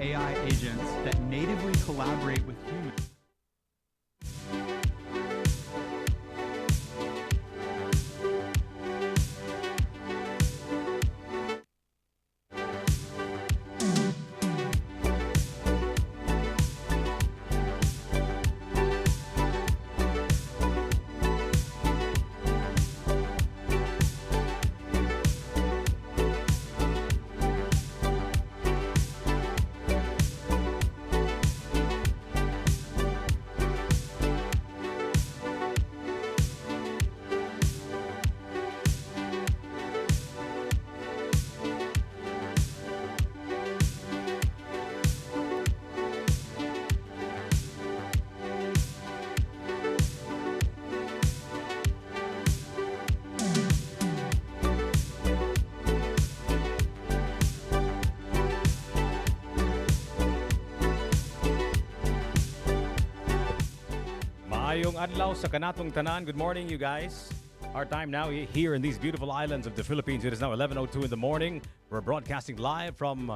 AI agents that natively collaborate with humans. Maayong adlaw sa kanatong tanan. Good morning, you guys. Our time now here in these beautiful islands of the Philippines. It is now 11:02 in the morning. We're broadcasting live from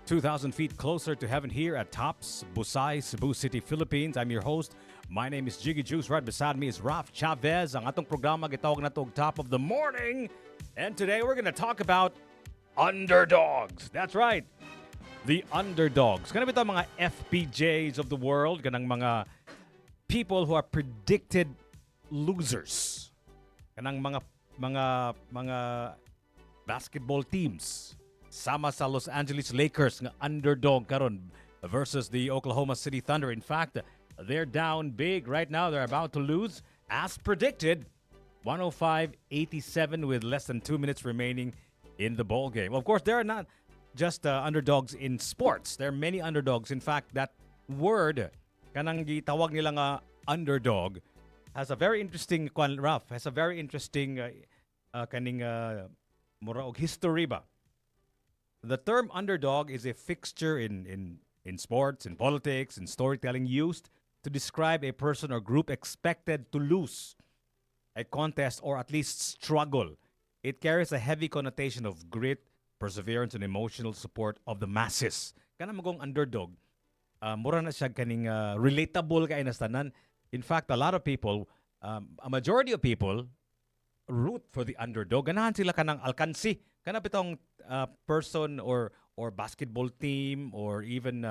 2,000 feet closer to heaven here at Tops, Busay, Cebu City, Philippines. I'm your host. My name is Jiggy Juice. Right beside me is Raf Chavez. Ang atong programa gitawag na to Top of the Morning. And today we're going to talk about underdogs. That's right. The underdogs. Kanang bitaw mga FPJs of the world, kanang mga people who are predicted losers. Kanang mga basketball teams sama sa Los Angeles Lakers nga underdog karon versus the Oklahoma City Thunder. In fact, they're down big right now. They're about to lose as predicted 105-87 with less than 2 minutes remaining in the ball game. Of course, there are not just underdogs in sports. There are many underdogs. In fact, that word kanang gitawag nila nga underdog has a very interesting has a very interesting kaning mura og history ba. The term underdog is a fixture in sports, in politics, in storytelling used to describe a person or group expected to lose a contest or at least struggle. It carries a heavy connotation of grit, perseverance, and emotional support of the masses. Kana magong underdog. Mura na siya kaning relatable kay na tanan. In fact, a lot of people, a majority of people root for the underdog. Ganahan sila kanang alkansi. Kana bitong person or basketball team or even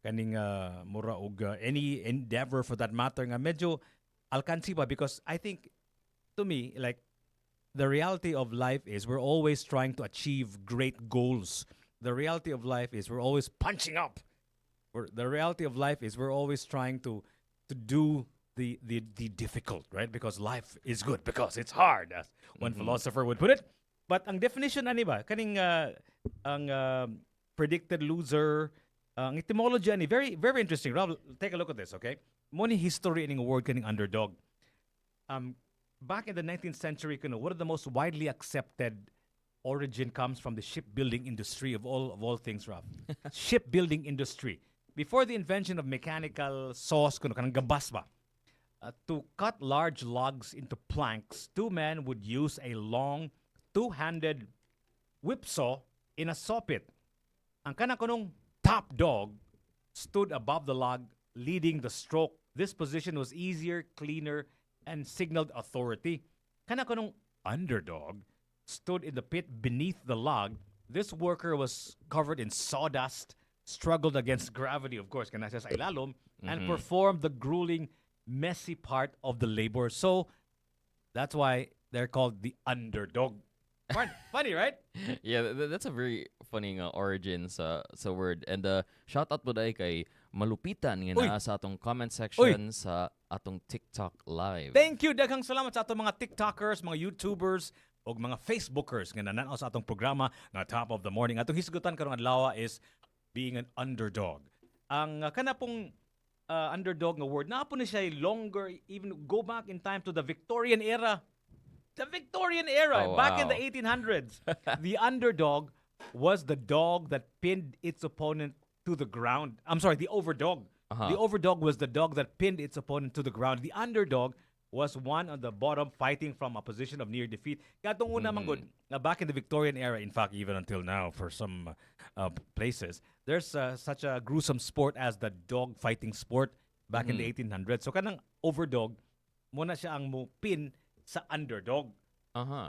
kaning mura og any endeavor for that matter nga medyo alkansi ba, because I think to me like the reality of life is we're always trying to achieve great goals. The reality of life is we're always punching up. The reality of life is we're always trying to do the difficult, right? Because life is good because it's hard, as one philosopher would put it. But ang definition ani ba kaning ang predicted loser, ang etymology ani very very interesting. Rob, take a look at this, okay? Mo ni history ining word kaning underdog. Back in the 19th century, one of the most widely accepted origin comes from the shipbuilding industry of all things, Rob. Shipbuilding industry. Before the invention of mechanical saws, kanang gabas ba, to cut large logs into planks, two men would use a long, two-handed whipsaw in a saw pit. Ang kanang top dog stood above the log, leading the stroke. This position was easier, cleaner, and signaled authority. Kanang underdog stood in the pit beneath the log. This worker was covered in sawdust, struggled against gravity, of course, kana siya sa ilalom, and performed the grueling, messy part of the labor. So, that's why they're called the underdog. Funny, right? Yeah, that's a very funny origin sa word. And shout out po dahil kay Malupitan nga na sa atong comment section sa atong TikTok live. Thank you. Daghang salamat sa atong mga TikTokers, mga YouTubers, o mga Facebookers nga nananaw sa atong programa nga Top of the Morning. Atong hisgutan karong adlaw is being an underdog. Ang kana pong underdog nga word, na po ni siya longer, even go back in time to the Victorian era. The Victorian era, back in the 1800s. The underdog was the dog that pinned its opponent to the ground. I'm sorry, the overdog. The overdog was the dog that pinned its opponent to the ground. The underdog was one on the bottom fighting from a position of near defeat. Kaya itong una man good, back in the Victorian era, in fact, even until now, for some places, there's such a gruesome sport as the dog fighting sport back in the 1800s. So kanang overdog, muna siya ang pin sa underdog.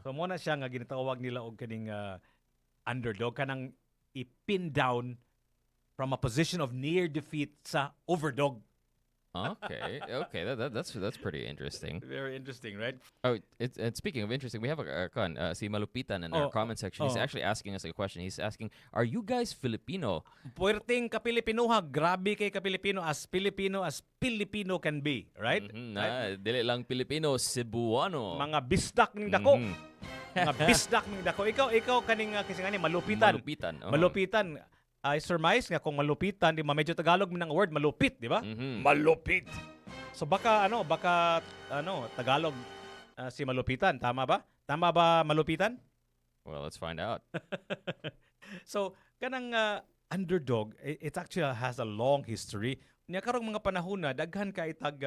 So muna siya nga ginatawag nila og kaning underdog, kanang ipin down from a position of near defeat sa overdog. Okay, that's pretty interesting. Very interesting, right? Oh, it's speaking of interesting, we have si Malupitan in our comment section. He's actually asking us a question. He's asking, "Are you guys Filipino?" Puwerteng ka-Pilipinoha, grabe kay ka-Pilipino as Filipino can be, right? Dili lang Pilipino, Cebuano. Mga bisdak ning dako. Mga bisdak ning dako. Ikaw kaning kasi nga ni malupitan. Malupitan. I surmise nga kung malupitan, di ba medyo Tagalog mo ng word malupit, di ba? Malupit. So baka Tagalog si malupitan, tama ba? Tama ba malupitan? Well, let's find out. So kanang underdog, it actually has a long history. Nya karong mga panahon na daghan kay tag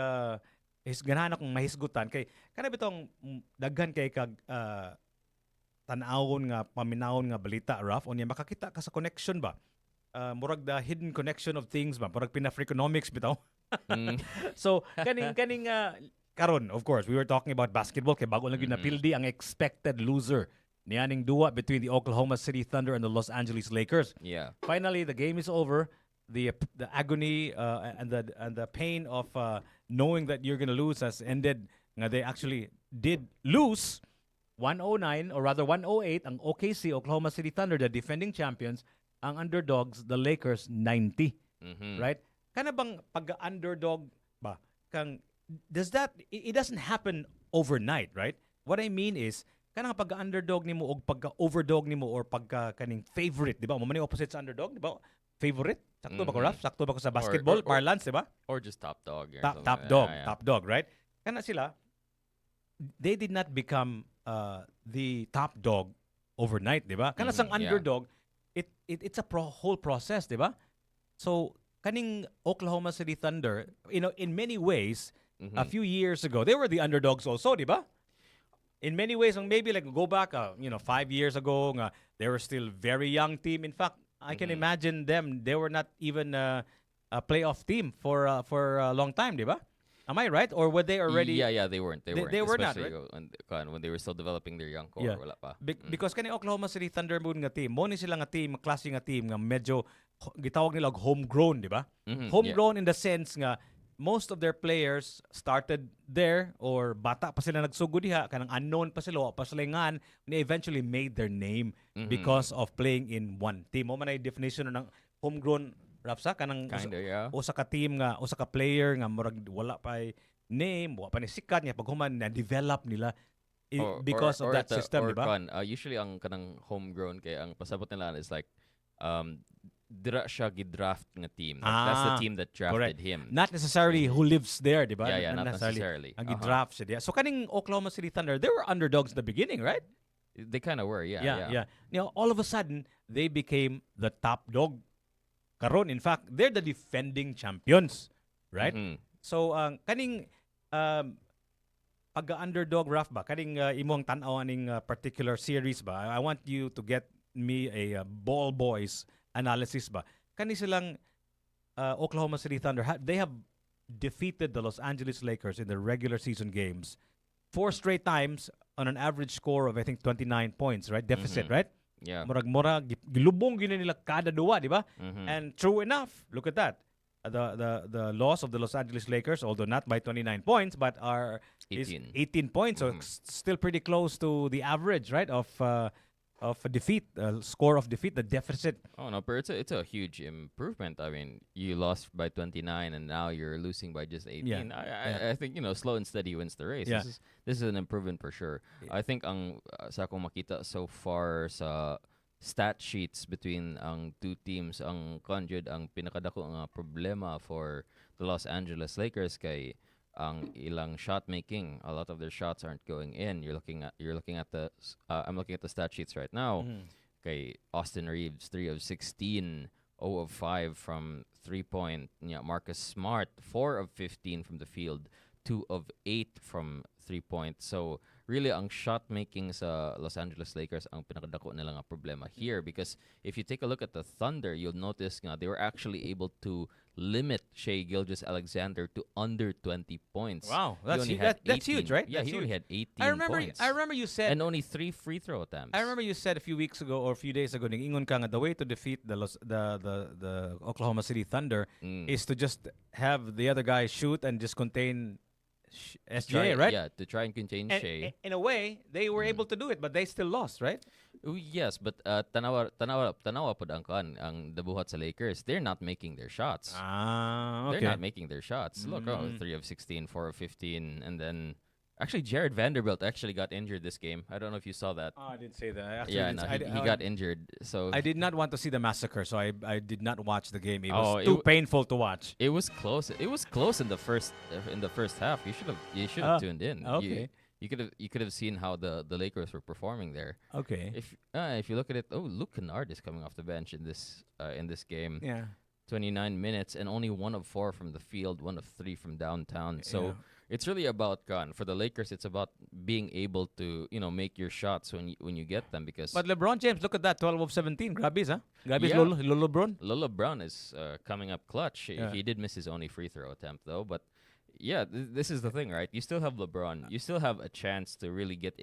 ganahan akong mahisgutan kay kana bitong daghan kay kag tan-awon nga paminawon nga balita, Raf, unya makakita ka sa connection ba? Murag the hidden connection of things ba? Murag pinafreakonomics bitaw. So kaning karon, of course, we were talking about basketball kay bago lang gyud napildi ang expected loser nianing duwa between the Oklahoma City Thunder and the Los Angeles Lakers. Yeah. Finally, the game is over. The agony and the pain of knowing that you're gonna lose has ended. Nga they actually did lose 109 or rather 108 ang OKC, Oklahoma City Thunder, the defending champions. Ang underdogs, the Lakers, 90. Right? Kana bang pag-underdog ba? Does that, it doesn't happen overnight, right? What I mean is, kana pag-underdog nimo o pagka-overdog nimo or pagka-kaning favorite, di ba? Mamani opposite sa underdog, di ba? Favorite? Sakto ba ko, Raf? Sakto ba ko sa basketball? Parlance, di ba? Or just top dog. Top dog, right? Kana sila, they did not become the top dog overnight, di ba? Kana sang underdog, it's a whole process, di ba? So, kaning Oklahoma City Thunder, in many ways, a few years ago, they were the underdogs also, di ba? In many ways, maybe like go back, 5 years ago, they were still very young team. In fact, I can imagine them, they were not even a playoff team for a long time, di ba? Am I right? Or were they already? Yeah, they weren't. They were not, right? When they were still developing their young core. Yeah. Wala pa. Because kani Oklahoma City Thunder moon nga team, mo ni sila nga team, klase nga team nga medyo gitawag nila og homegrown, di ba? Homegrown in the sense nga most of their players started there or bata pa sila nagsugod diha, kanang unknown pa sila, pa sila ngan, they eventually made their name because of playing in one team. Mo man ay definition ng homegrown, Rapsa, kanang usa ka team nga, usa ka player nga murag wala pa name, wala pa ni sikat niya paghuman na develop nila because of that system, di ba? Usually ang kanang homegrown kay ang pasabot nila is like dira siya gidraft nga team. That's the team that drafted him. Not necessarily who lives there, di ba? Yeah, not necessarily. Ang gidraft siya diya. So kaning Oklahoma City Thunder, they were underdogs in the beginning, right? They kind of were, yeah. All of a sudden, they became the top dog. Karon, in fact, they're the defending champions, right? So, kaning pag-underdog, Raf ba? Kaning imong tanaw aning particular series ba? I want you to get me a ball boys analysis ba? Kani silang Oklahoma City Thunder, they have defeated the Los Angeles Lakers in the regular season games 4 straight times on an average score of, I think, 29 points, right? Deficit, right? Yeah. Murag gilubong gina nila kada duwa, di ba? And true enough, look at that. The loss of the Los Angeles Lakers, although not by 29 points, but is 18 points, so still pretty close to the average, right? Of a defeat, score of defeat, the deficit. Oh no, but it's a huge improvement. I mean, you lost by 29 and now you're losing by just 18. I think slow and steady wins the race. Yeah. This is an improvement for sure. I think ang sa akong makita so far sa stat sheets between ang two teams, ang conjud ang pinakadako nga problema for the Los Angeles Lakers kay ang ilang shot making. A lot of their shots aren't going in. You're looking at the I'm looking at the stat sheets right now. Okay, Austin Reeves 3 of 16, 0 of 5 from 3-point. Yeah, Marcus Smart 4 of 15 from the field, 2 of 8 from 3 points. So really ang shot making sa Los Angeles Lakers ang pinakadako nila nga problema here, because if you take a look at the Thunder, you'll notice nga they were actually able to limit Shea Gilgeous-Alexander to under 20 points. Wow, He only had that's 18 huge, right? Yeah, That's he only huge. had 18 points. I remember you said and only 3 free throw attempts. I remember you said a few weeks ago or a few days ago, ingon ka nga, the way to defeat the Oklahoma City Thunder is to just have the other guy shoot and just contain SGA, right? Yeah, to try and contain And Shea. in a way, they were able to do it, but they still lost, right? Yes, but tanawa pod ang dabuhat sa Lakers. They're not making their shots. Ah, okay. They're not making their shots. Look, 3 of 16, 4 of 15, and then actually Jared Vanderbilt actually got injured this game. I don't know if you saw that. Oh, I didn't say that. Actually, Yeah, no, he got injured. So I did not want to see the massacre, so I did not watch the game. It Oh, was it too w- painful to watch. it was close. It was close in the first half. You should have tuned in. Okay. You could have seen how the Lakers were performing there. Okay. If you look at it, Luke Kennard is coming off the bench in this game. Yeah. 29 minutes and only 1 of 4 from the field, 1 of 3 from downtown. So Yeah. it's really about for the Lakers. It's about being able to make your shots when you get them, because But LeBron James, look at that, 12 of 17. Grabe's, huh? Grabe's Yeah. Lolo LeBron. Lolo Brown is coming up clutch. Yeah. He did miss his only free throw attempt though, but yeah, this is the thing, right? You still have LeBron. You still have a chance to really get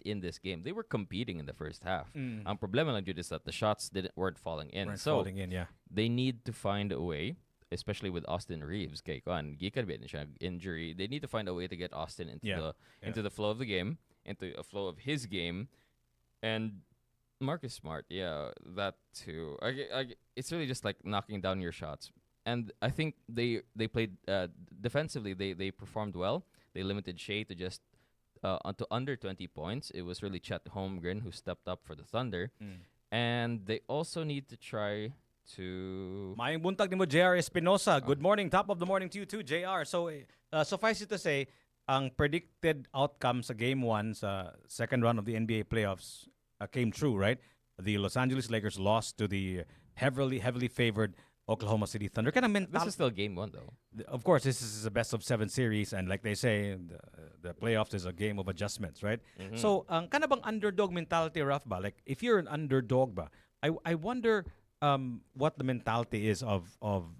in this game. They were competing in the first half. Ang problema lang jud is that the shots weren't falling in. Weren't So falling in, yeah. they need to find a way, especially with Austin Reeves. Kay kuan, gikan ba siya injury. They need to find a way to get Austin into the flow of the game, into a flow of his game, and Marcus Smart. Yeah, that too. It's really just like knocking down your shots. And I think they played defensively. They performed well. They limited Shea to just to under 20 points. It was really Chet Holmgren who stepped up for the Thunder, and they also need to try to. Mayang buntag ni mo, JR Espinosa. Good morning. Top of the morning to you too, JR. So, suffice it to say, ang predicted outcome sa Game 1 sa second round of the NBA playoffs came true, right? The Los Angeles Lakers lost to the heavily favored Oklahoma City Thunder. This is still game 1 though. Of course, this is a best of 7 series, and like they say, the playoffs is a game of adjustments, right? So, ang bang underdog mentality, Raf, ba? Like, if you're an underdog ba, I wonder what the mentality is of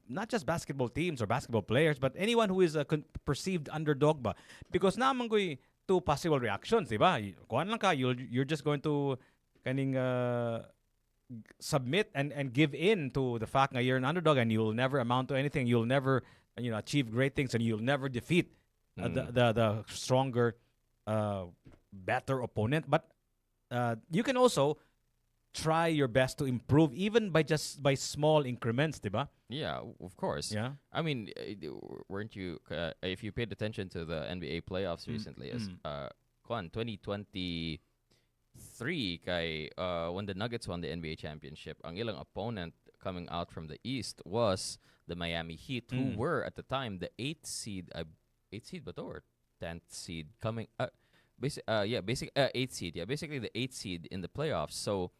not just basketball teams or basketball players, but anyone who is a perceived underdog ba? Because naman ko'y two possible reactions, di ba? Kuhan lang ka, you're just going to kaning submit and give in to the fact that you're an underdog and you'll never amount to anything. You'll never achieve great things, and you'll never defeat the stronger, better opponent. But you can also try your best to improve, even by small increments, diba? Yeah, of course. Yeah. I mean, weren't you? If you paid attention to the NBA playoffs recently, as 2023 kay when the Nuggets won the NBA championship, ang ilang opponent coming out from the East was the Miami Heat, who were at the time the 8th seed, 8th seed ba to, or 10th seed coming. Basic 8th seed. Yeah, basically the 8th seed in the playoffs. So,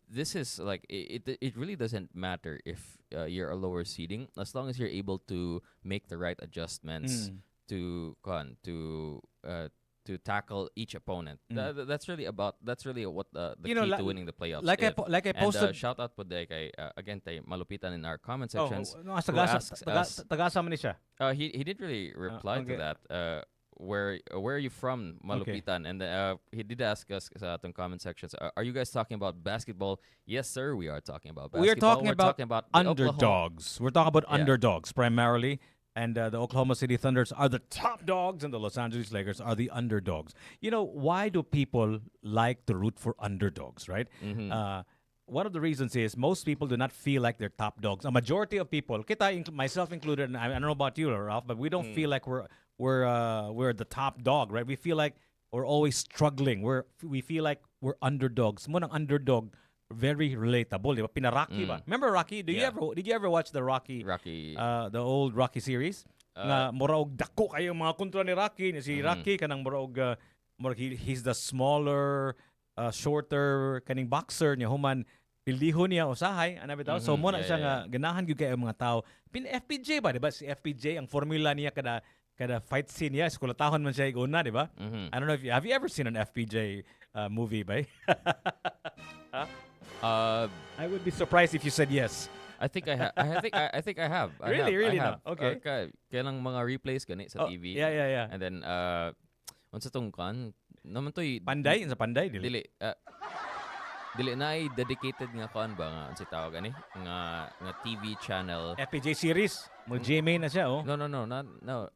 this is like it really doesn't matter if you're a lower seeding, as long as you're able to make the right adjustments to tackle each opponent. That's really what the key to winning the playoffs. Like is. I posted. And shout out po kay again tay Malupitan in our comment sections. Tagasa man siya. He didn't really reply to that. Where are you from, Malupitan? Okay. And he did ask us sa atong comment sections, are you guys talking about basketball? Yes, sir, we are talking about basketball. We're talking about underdogs. We're talking about underdogs primarily. And the Oklahoma City Thunders are the top dogs, and the Los Angeles Lakers are the underdogs. Why do people like to root for underdogs, right? One of the reasons is most people do not feel like they're top dogs. A majority of people, myself included, and I don't know about you, Ralph, but we don't feel like we're the top dog, right? We feel like we're always struggling. We feel like we're underdogs. Mo ng underdog, very relatable, di ba? Pina-Rocky ba? Remember Rocky? Did you ever watch the Rocky? The old Rocky series? Nga muraog dako kayo mga kontra ni Rocky. Si Rocky kanang muraog he's the smaller, shorter kaning boxer niya human pilihon niya usahay ana bitaw. So mo na siya nga ganahan gyud kay mga tao. FPJ ba, di ba? Si FPJ ang formula niya kada fight scene niya, eskulatahon man siya iguna, di ba? Mhm. I don't know if have you ever seen an FPJ movie, ba? I would be surprised if you said yes. I think I have. I think I have. Really, really I have. na? Okay. Kaya lang mga replays gani sa Oh, TV. yeah. And then unsa tong kan naman toy Panday, sa panday dili. dili na ay dedicated nga kan ba nga unsa tawag ani nga TV channel. FPJ series. Mo GMA na siya, oh. No.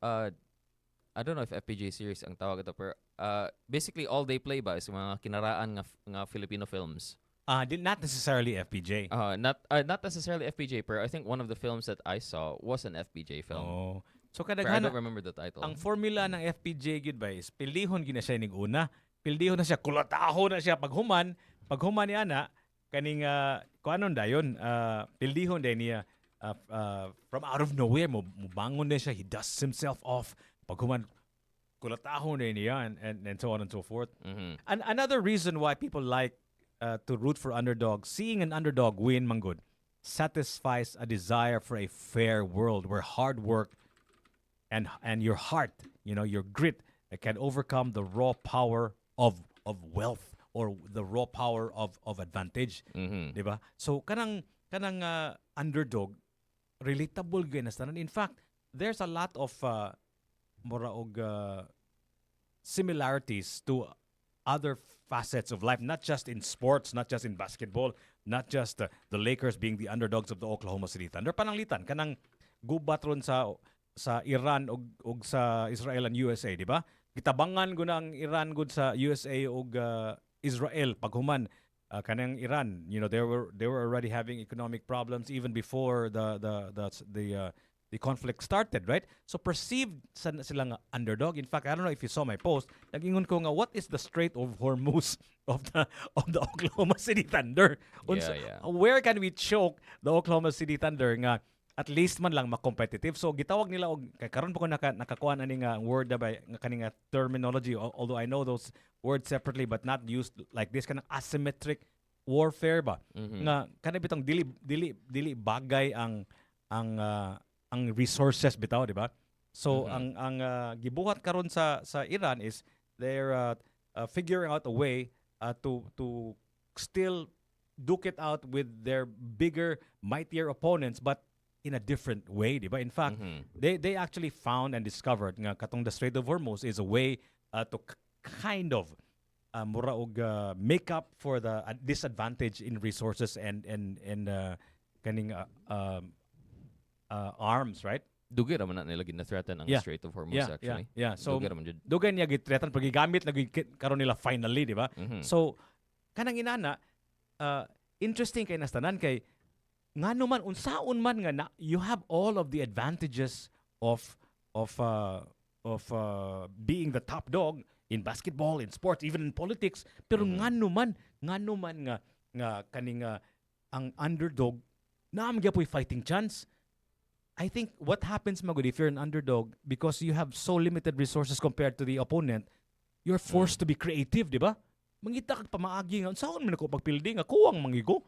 I don't know if FPJ series ang tawag ito pero basically all they play ba is mga kinaraan nga Filipino films. Not necessarily FPJ. Not necessarily FPJ, pero I think one of the films that I saw was an FPJ film. Oh. So Pero I kadaghan don't remember the title. ang formula ng FPJ gid ba is pildihon gid na siya ning una. Pildihon na siya, kulataho na siya paghuman ni ana kaning kuanon dayon pildihon din niya from out of nowhere mo bangon na siya, he dusts himself off paghuman kulataho na niya and so on and so forth. Mhm. And another reason why people like to root for underdogs, seeing an underdog win, manggod, satisfies a desire for a fair world where hard work and your heart, your grit can overcome the raw power of wealth or the raw power of advantage, Mhm. 'di ba? So kanang underdog relatable gyud na tanan. In fact, there's a lot of mura og similarities to other facets of life, not just in sports, not just in basketball, not just the Lakers being the underdogs of the Oklahoma City Thunder. Pananglitan kanang gubat ron sa Iran og sa Israel and USA, di ba? Gitabangan gud ang Iran gud sa USA og Israel paghuman kanang Iran, they were already having economic problems even before the conflict started, right? So perceived silang underdog. In fact, I don't know if you saw my post. Nag-ingon ko nga, what is the Strait of Hormuz of the Oklahoma City Thunder? Yeah. Where can we choke the Oklahoma City Thunder nga at least man lang ma-competitive? So gitawag nila og kay karon pa ko nakakuan ani nga word ba nga kaning terminology, although I know those words separately but not used like this, kanang asymmetric warfare ba? Mhm. Nga kanang bitong dili bagay ang resources bitaw, di ba? So ang gibuhat karon sa Iran is they're figuring out a way to still duke it out with their bigger, mightier opponents, but in a different way, di ba? In fact, they actually found and discovered nga katong the Strait of Hormuz is a way to kind of mura og make up for the disadvantage in resources and kaning arms, right? Dugay ra man na nila gina-threaten ang Yeah. Strait of Hormuz actually. Yeah. So Dugay ra man jud. dugay niya gitretan pagigamit lagi karon nila finally, di ba? Mhm. So kanang inana interesting kay nastanan kay ngano man unsaon man nga na you have all of the advantages of being the top dog in basketball, in sports, even in politics, pero ngano man nga kaning ang underdog naam gyapon fighting chance. I think what happens magud if you're an underdog, because you have so limited resources compared to the opponent, you're forced to be creative, di ba? Mangita kag pamaagi nga unsaon man ako pagpildi nga kuwang mangigo.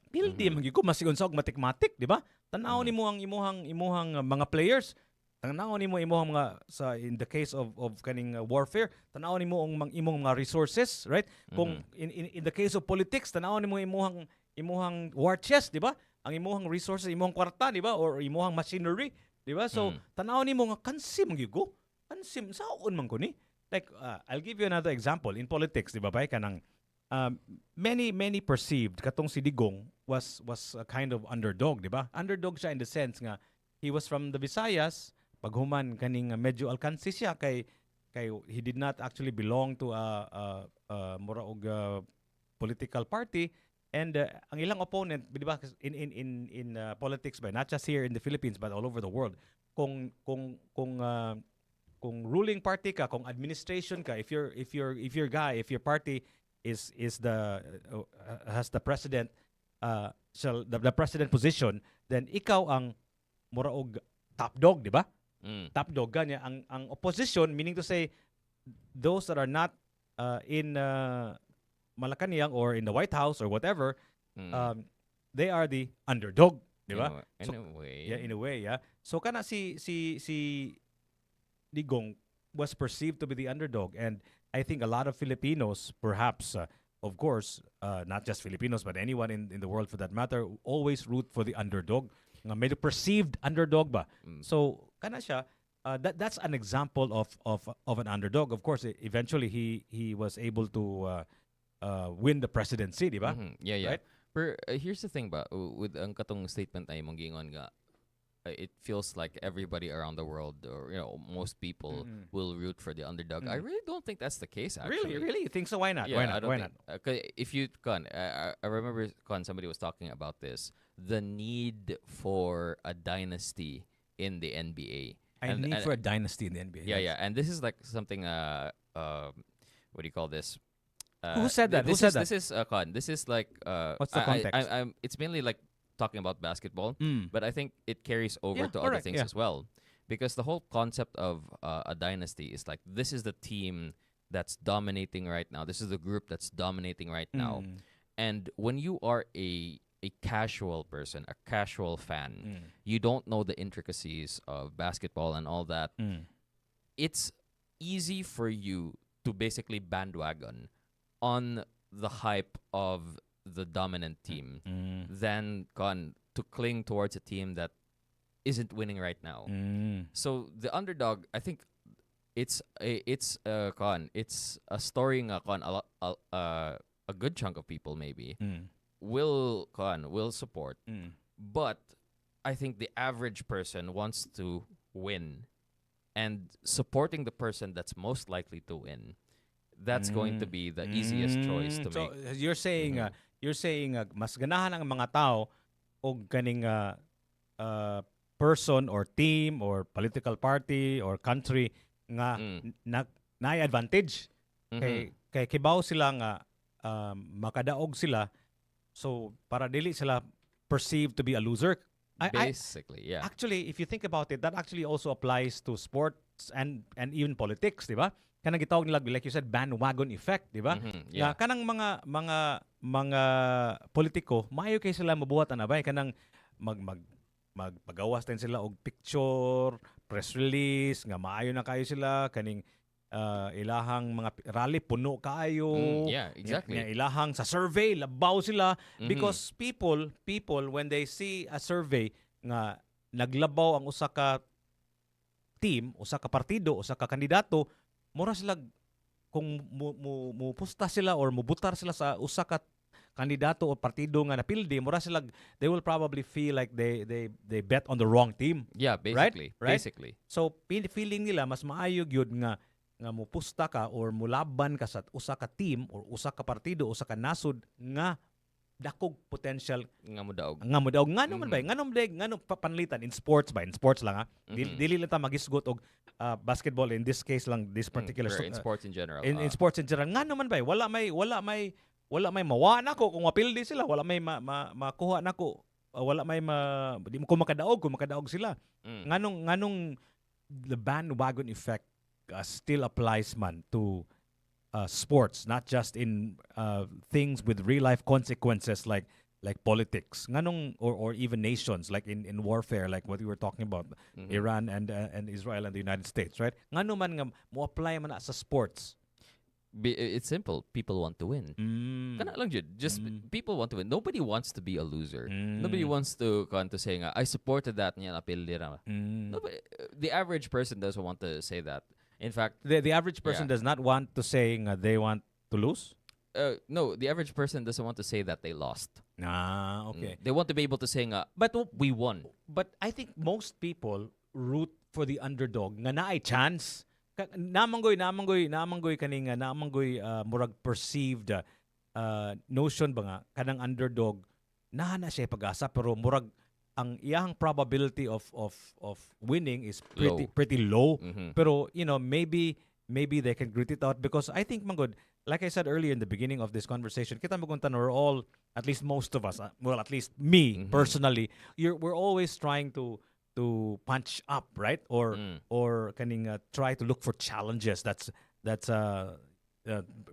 Pildi mangigo masigon sa og matik-matik, di ba? Tan-aw nimo ang imuhang mga players. Tan-aw nimo imuhang mga sa in the case of kaning warfare, tan-aw nimo ang imong mga resources, right? Kung in the case of politics, tan-aw nimo imuhang war chest, di ba? Ang imuhang resources, imuhang kwarta, di ba? Or imuhang machinery, di ba? So, tan-aw nimo nga kansim mangigo. Kansim saon man ko ni? Like I'll give you another example in politics, di ba? Bay kanang many perceived katong si Digong was a kind of underdog, di ba? Underdog siya in the sense nga he was from the Visayas, paghuman kaning medyo alkansi siya kay he did not actually belong to a mura og political party. And ang ilang opponent, di ba, in politics ba, not just here in the Philippines but all over the world, kung ruling party ka, kung administration ka, if your party is the has the president the president position, then ikaw ang mura og top dog, di ba? Top dog ganya ang opposition, meaning to say those that are not in Malacanang or in the White House or whatever, they are the underdog, di ba? In a way. Yeah, in a way, yeah. So kana si Digong was perceived to be the underdog, and I think a lot of Filipinos, perhaps, of course, not just Filipinos, but anyone in the world for that matter, always root for the underdog. Nga medyo perceived underdog ba? So kana siya. That's an example of an underdog. Of course, eventually he was able to win the presidency, di ba? Yeah, yeah. Right? Pero here's the thing ba, with ang katong statement ay mong giingon nga, it feels like everybody around the world, or most people will root for the underdog. I really don't think that's the case. Actually, Really, you think so? Why not? yeah, Why I not? don't Why think. not? If you can, I remember somebody was talking about this, the need for a dynasty in the NBA. I need for a dynasty in the NBA. Yeah, yeah, and this is like something. What do you call this? Who said that? This Who is said that? this is this is like What's the context? I'm it's mainly like talking about basketball, Mm. but I think it carries over Yeah, to other correct, things yeah. as well, because the whole concept of a dynasty is like, this is the team that's dominating right now. This is the group that's dominating right now, Mm. and when you are a casual person, a casual fan, Mm. you don't know the intricacies of basketball and all that. Mm. It's easy for you to basically bandwagon on the hype of the dominant team Mm. than to cling towards a team that isn't winning right now. Mm. So the underdog, I think it's a story nga a good chunk of people maybe Mm. will support, Mm. but I think the average person wants to win, and supporting the person that's most likely to win, that's going to be the easiest choice to So make. you're saying mas ganahan ang mga tao og kaning person or team or political party or country nga na advantage kay kibaw sila nga makadaog sila, so para dili sila perceived to be a loser. Basically, yeah. Actually, if you think about it, that actually also applies to sports and even politics, di ba? Kanang gitawag nila, like you said, bandwagon effect, di ba? Yeah. Kanang mga politiko, maayo kay sila mabuhat na ba? Kanang magpagawas din sila og picture, press release, nga maayo na kayo sila, kaning ilahang mga rally puno kayo. Yeah, exactly. Nga ilahang sa survey labaw sila because people when they see a survey nga naglabaw ang usa ka team, usa ka partido, usa ka kandidato, mura sila kung mupusta sila or mubutar sila sa usa ka kandidato o partido nga napildi, mura sila, they will probably feel like they bet on the wrong team. Yeah, basically. Right? Basically. So feeling nila mas maayo gyud nga mupusta ka or mulaban ka sa usa ka team or usa ka partido, usa ka nasod nga dakog potential Nga mo daog. ngano man ba ngano panlitan in sports lang ha. Dili lang ta magisgot og basketball, in this case lang, this particular in sports in general. in sports in general, ngano man ba wala may mawa nako kung mapildi sila, wala may makuha nako, wala may di mo ko makadaog sila. Nganong the bandwagon effect still applies man to sports, not just in things with real life consequences like politics, nganong or even nations, like in warfare, like what we were talking about, Iran and Israel and the United States, right? Ngano man nga mo apply man na sa sports. It's simple. People want to win. Kana lang jud. Just people want to win. Nobody wants to be a loser. Nobody wants to say nga, I supported that niya napildi ra. Nobody, the average person doesn't want to say that. In fact, The average person does not want to say they want to lose. no, the average person doesn't want to say that they lost. Okay. They want to be able to say nga, But we won. But I think most people root for the underdog nga naay chance. Namanggoy kaning murag perceived notion ba nga kanang underdog na siya pag-asa, pero murag ang iyang probability of winning is pretty low. Pero maybe they can grit it out, because I think manggod, like I said earlier in the beginning of this conversation, kita maguntan, we're all, at least most of us, well, at least me personally, we're always trying to punch up, right? Or kaning try to look for challenges that's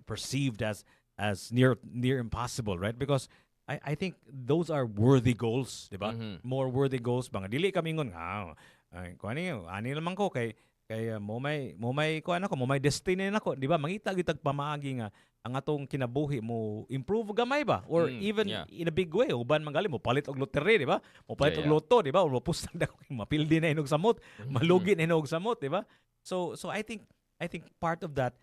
perceived as near impossible, right? Because I think those are worthy goals, di ba? More worthy goals ba nga dili kami ngon ay kuani ani lamang ko kay Kaya mo may kuan ako, mo may destiny nako, di ba? Mangita gyud pamaagi nga ang atong kinabuhi mo improve gamay ba or even yeah. in a big way uban manggali mo palit og lotere, di ba? Mo palit og Yeah, yeah. loto, di ba? O mapustang dako mapildi na inog samot, malugi na inog samot, di ba? So I think part of that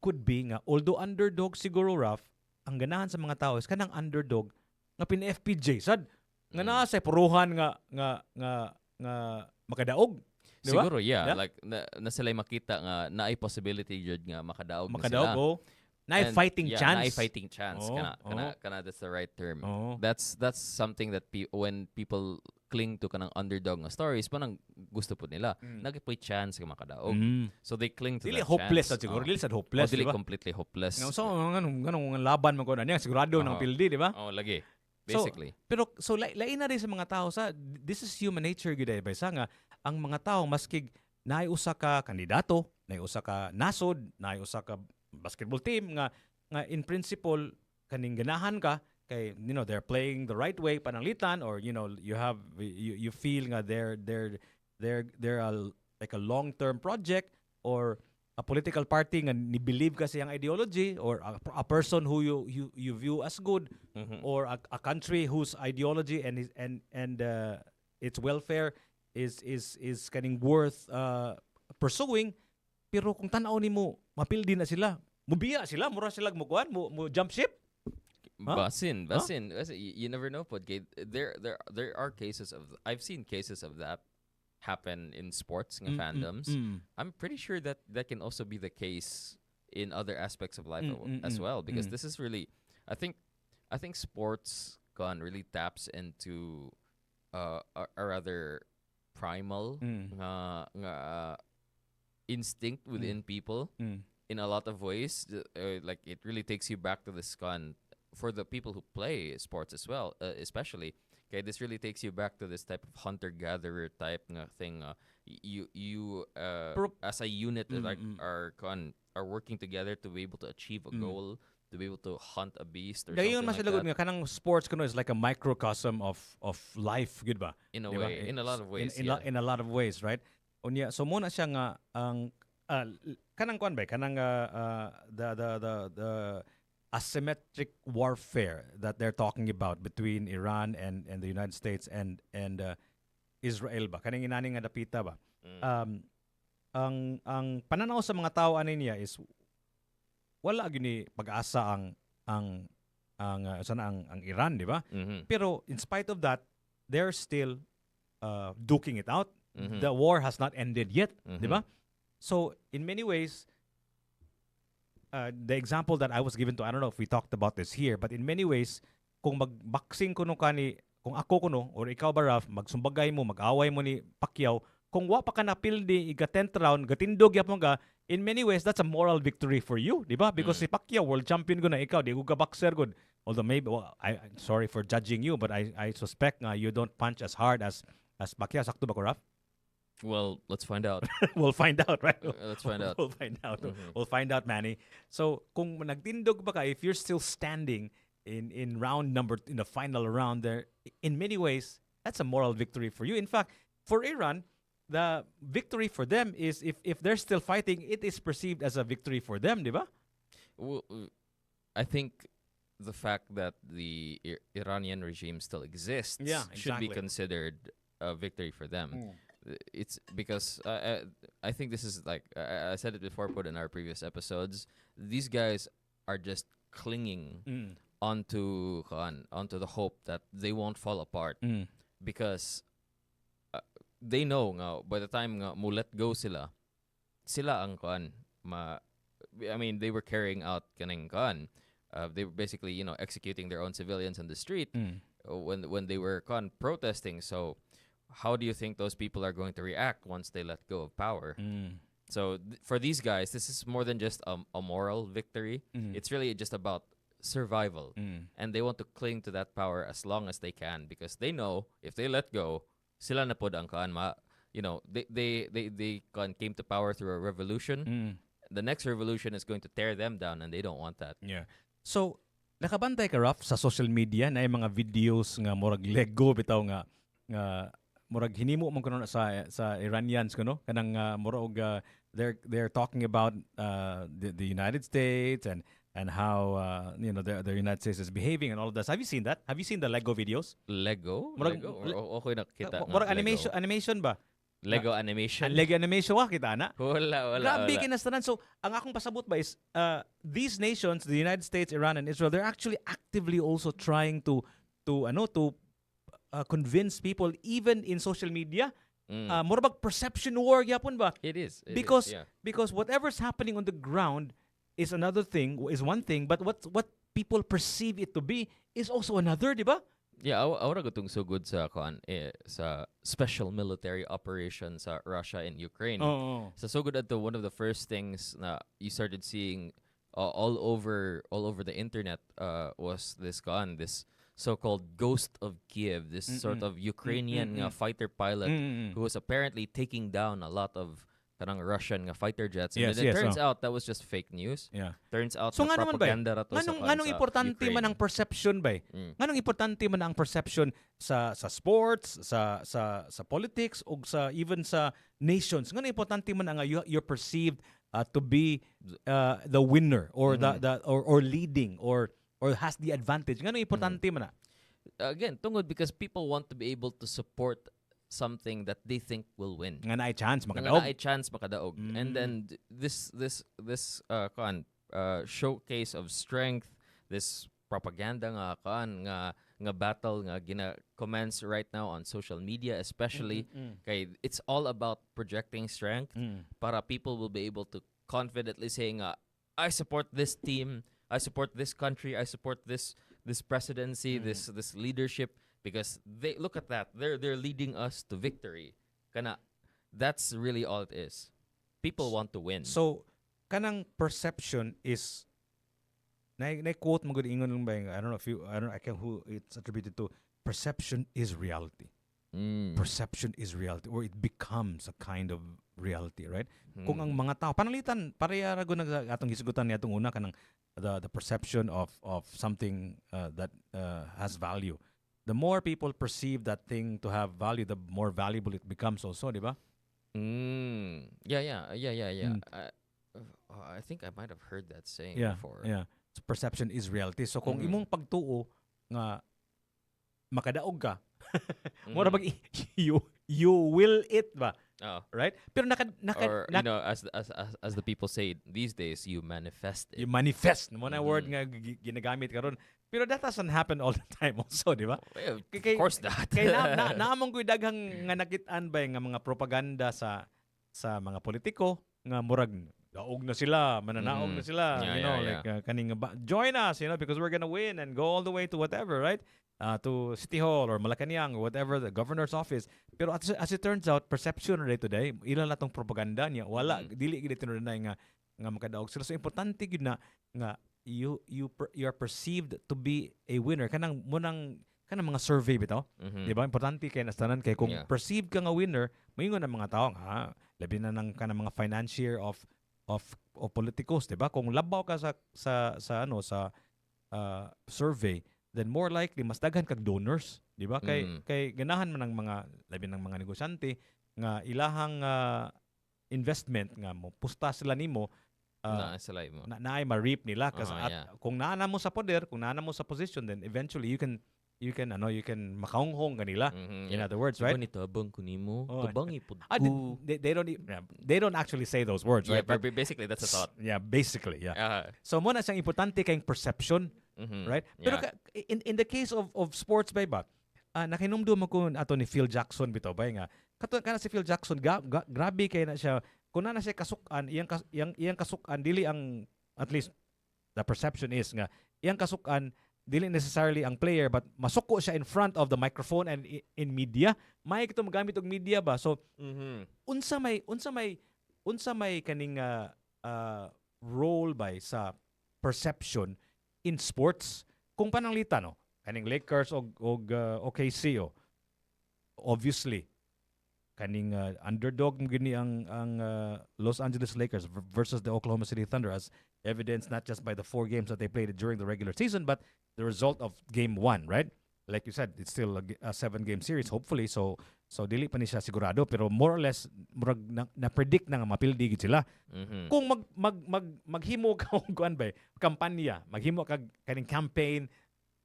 could be nga although underdog siguro rough, ang ganahan sa mga tao is kanang underdog nga pin-FPJ sad nga naa sa puruhan nga makadaog. Di ba? Siguro, yeah. Yeah. Like, na sila'y makita nga naay possibility jud nga makadaog na Makadaog, sila. oh. Naay And, fighting yeah, chance. naay fighting chance. Oo, Kana, that's the right term. Oo. That's something that when people cling to kanang underdog nga stories, panang gusto po nila. Nagipay chance nga makadaog. So they cling to Dili that hopeless chance. sad siguro. Dili sad hopeless, Dili di ba? completely hopeless. So ganung laban man ko na niya sigurado ng pildi, di ba? Lagi. Basically. So lain na rin sa mga tao sa this is human nature gid ay sa nga ang mga tao maskig naay usa ka kandidato, naay usa ka nasod, naay usa ka basketball team nga in principle kaning ganahan ka kay they're playing the right way pananglitan or you feel nga they're like a long-term project or a political party nga ni believe ka sa iyang ideology or a person who you view as good or a country whose ideology and its welfare is kaning worth pursuing, pero kung tan-aw nimo mapildi na sila, mubiya sila, mura sila mo jump ship. Basin. You never know, pod. There are cases of I've seen cases of that happen in sports nga fandoms. I'm pretty sure that can also be the case in other aspects of life as well, because this is really I think sports really taps into a rather primal instinct within people in a lot of ways. Like it really takes you back to this for the people who play sports as well, especially. Okay, this really takes you back to this type of hunter-gatherer type nga thing. You as a unit are working together to be able to achieve a goal, to be able to hunt a beast or Dayon something like masalagod that. nga kanang sports kuno is like a microcosm of life, good ba? In a Diba? way, in a lot of ways. In a lot of ways, right? Unya, so muna siya nga ang kanang kuan ba kanang the asymmetric warfare that they're talking about between Iran and the United States and Israel ba kaning inani nga dapita ba. Ang pananaw sa mga tao ani niya is wala gini pag-asa ang Iran, di ba? Pero in spite of that, they're still duking it out. The war has not ended yet, di ba? So in many ways, the example that I was given to, I don't know if we talked about this here, but in many ways, kung mag-boxing kuno kung ako kuno or ikaw ba Raf, magsumbagay mo, mag-away mo ni Pacquiao, kung wa pa ka napildi iga 10th round, gatindog yapon ka, in many ways that's a moral victory for you, di ba? Because si Pacquiao world champion ko na ikaw, di ko ka boxer good. Although maybe I'm sorry for judging you, but I suspect you don't punch as hard as Pacquiao. Sakto ba ko, Raf? Well, let's find out. We'll find out, right? Let's find out. We'll find out. We'll find out, Manny. So, kung nagtindog ba ka, if you're still standing in the final round there, in many ways, that's a moral victory for you. In fact, for Iran, the victory for them is if they're still fighting, it is perceived as a victory for them, di ba? Well, I think the fact that the Iranian regime still exists should be considered a victory for them. It's because I think this is like I said it before, put in our previous episodes. These guys are just clinging onto the hope that they won't fall apart because they know nga by the time nga mo let go sila ang I mean they were carrying out kaning they were basically executing their own civilians on the street when they were protesting. So how do you think those people are going to react once they let go of power? So for these guys, this is more than just a moral victory. It's really just about survival. And they want to cling to that power as long as they can because they know if they let go, sila na pod ang they came to power through a revolution. The next revolution is going to tear them down and they don't want that. Yeah. So, nakabantay ka, Raf, sa social media na yung mga videos nga morag Lego bitaw nga murag hinimo man kuno sa Iranians kuno kanang murag they're talking about the United States and how the United States is behaving and all of that. Have you seen that? Have you seen the Lego videos? Lego? Murag- Lego? Okay nakita nga Murag Lego. animation ba? Lego animation? Ang Lego animation wa kita na. Wala. Grabe kinastanan. So, ang akong pasabot ba is these nations, the United States, Iran, and Israel, they're actually actively also trying to convince people even in social media. Murag perception war yapon ba? It is. Because whatever's happening on the ground is another thing, is one thing, but what people perceive it to be is also another, di ba? Yeah, awara gutong so good sa sa special military operation sa Russia and Ukraine. So good at one of the first things na you started seeing all over the internet was this so-called Ghost of Kiev, this sort of Ukrainian fighter pilot who was apparently taking down a lot of kanang Russian fighter jets. And it turns out that was just fake news. Yeah. Turns out So na nga naman ba? propaganda rato sa Nganong importante man ang perception ba? Nganong importante man ang perception sa sports, sa politics ug sa even sa nations. Nganong importante man ang you're perceived to be the winner or or leading or has the advantage. Nganong importante man na? Again, tungod because people want to be able to support something that they think will win. Nga na chance makadaog. And then this showcase of strength, this propaganda nga battle nga commence right now on social media especially kay it's all about projecting strength para people will be able to confidently say nga I support this team, I support this country, I support this presidency, this leadership. Because they look at that, they're leading us to victory. Kana, that's really all it is. People want to win. So, kanang perception is na quote mo gud ingon lang ba I don't know I can who it's attributed to. Perception is reality. Perception is reality, or it becomes a kind of reality, right? Kung ang mga tao panalitan pareha ra gud atong gisugutan ni atong una kanang the perception of something that has value. The more people perceive that thing to have value, the more valuable it becomes also, di ba? Yeah. I think I might have heard that saying before. Yeah. So perception is reality. So kung imong pagtuo nga makadaog ka, mura bag you will it ba? Oh. Right? Pero as the people say these days, you manifest it. You manifest. Mo na word nga ginagamit karon. Pero that doesn't happen all the time also, di ba? Well, of course not. Kay naamong ko'y daghang nga nakitaan ba nga mga propaganda sa mga politiko nga murag daog na sila, mananaog na sila, kaning join us, because we're gonna win and go all the way to whatever, right? To City Hall or Malacanang or whatever, the governor's office. Pero as it turns out, perception today, ilan na tong propaganda niya, wala, dili gid tinunay nga makadaog sila. So importante gid na nga you are perceived to be a winner kanang mga survey bitaw, di ba? Importante kay nastanan kay kung perceived ka nga winner, moingon ang mga tao labi na ng kanang mga financier of politicos, di ba? Kung labaw ka sa survey, then more likely mas daghan kag donors, di ba? Kay ganahan man ng mga labi ng mga negosyante nga ilahang investment nga mo pusta sila nimo naay ma-reap nila kasi kung naana mo sa poder, kung naana mo sa position, then eventually you can makaunghong kanila. In other words, right? Tabang kunimo, tabang ipod. They don't actually say those words, right? But basically that's a thought. Yeah, basically, yeah. So mo na siyang importante kayong perception, right? Pero in the case of sports ba nakinumdum ko ato ni Phil Jackson bitaw ba nga kana si Phil Jackson grabe kay na siya kung na siya kasukan, iyang kasukan dili ang, at least the perception is nga iyang kasukan dili necessarily ang player, but masuko siya in front of the microphone and in media. May kito magamit og media ba? So unsa may kaning role by sa perception in sports kung pananglitan kaning Lakers og OKC obviously kaning underdog gini ang Los Angeles Lakers versus the Oklahoma City Thunder, as evidenced not just by the 4 games that they played during the regular season, but the result of game 1, right? Like you said, it's still a 7-game series, hopefully. So So dili pa ni siya sigurado pero more or less murag na-predict na nga mapildi gid sila. Kung maghimo ka og kuan ba kampanya, maghimo ka kaning campaign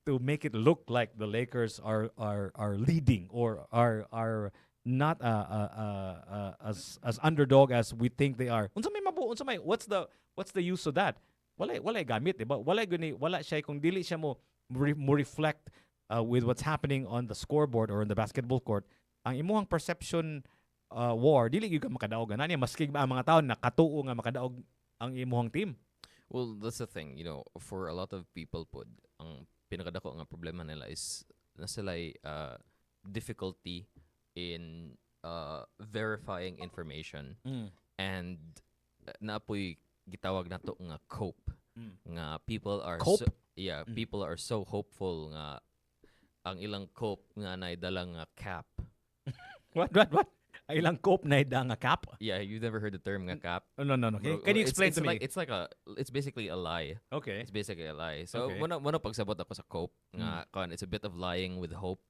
to make it look like the Lakers are leading or are not as underdog as we think they are. Unsa may what's the use of that? Wala gamit, diba? Wala siya kung dili siya mo reflect with what's happening on the scoreboard or on the basketball court. Ang imuhang perception war dili gyud ka makadaog ana niya maski ang mga tao nakatuo nga makadaog ang imuhang team. Well, that's the thing, for a lot of people ang pinakadako nga problema nila is na sila'y difficulty in verifying information and naapoy gitawag nato nga cope nga people are Cope? people are so hopeful nga ang ilang cope nga naidala nga cap. What? Ay ilang cope na ida nga cap? Yeah, you've never heard the term nga cap? No. Can you explain to me? It's basically a lie. Okay. It's basically a lie. So Okay. muna pagsabot ako sa cope nga it's a bit of lying with hope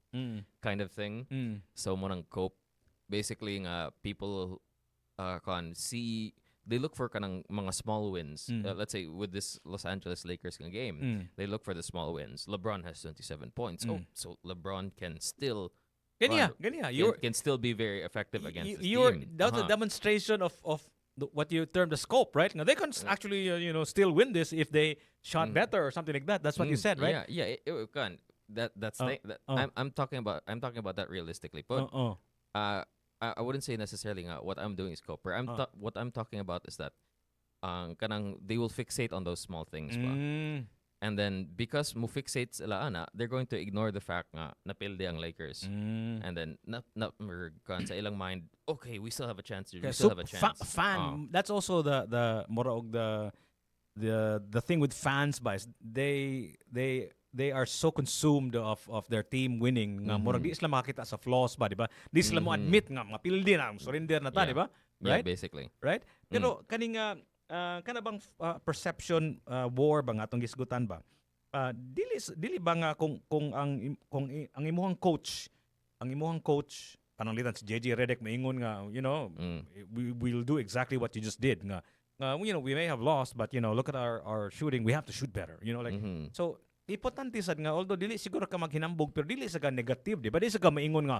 kind of thing. So munang cope basically nga people see they look for kanang mga small wins. Let's say with this Los Angeles Lakers game, they look for the small wins. LeBron has 27 points. Oh, so LeBron can still Ganya. can still be very effective against this team. That's a demonstration of what you term the scope, right? Now they can actually still win this if they shot better or something like that. That's what you said, right? Yeah, it can. I'm talking about that realistically. But I wouldn't say necessarily nga what I'm doing is scope. What I'm talking about is that kanang they will fixate on those small things ba. And then because mo fixate sila they're going to ignore the fact nga napildi ang Lakers. And then not sa ilang mind, okay, we still have a chance. We still have a chance. That's also the thing with fans ba is they are so consumed of their team winning nga murag di sila makakita sa flaws ba, di ba? Di sila mo admit nga mapildi na, surrender na ta, di ba? Right? Yeah, basically. Right? Pero kaning kana bang perception war ba nga atong gisgutan ba? Dili ba nga kung ang imuhang coach pananglitan si JJ Redick maingon nga we will do exactly what you just did nga we may have lost but look at our shooting, we have to shoot better, so importante sad nga although dili siguro ka maghinambog pero dili sa ka negative, di ba? Di sa ka maingon nga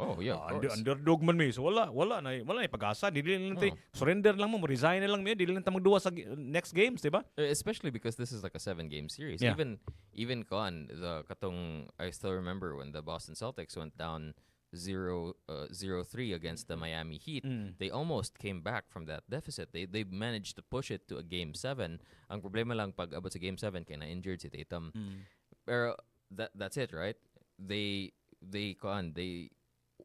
underdog man mi, so wala na pag-asa, dili lang surrender lang mo resign na lang mi, dili lang ta magduwa sa next games, di ba? Especially because this is like a 7-game series. Even the katong I still remember when the Boston Celtics went down 0-3 against the Miami Heat. They almost came back from that deficit. They managed to push it to a game 7. Ang problema lang pag abot sa game 7 kay na injured si Tatum. Pero that's it, right? They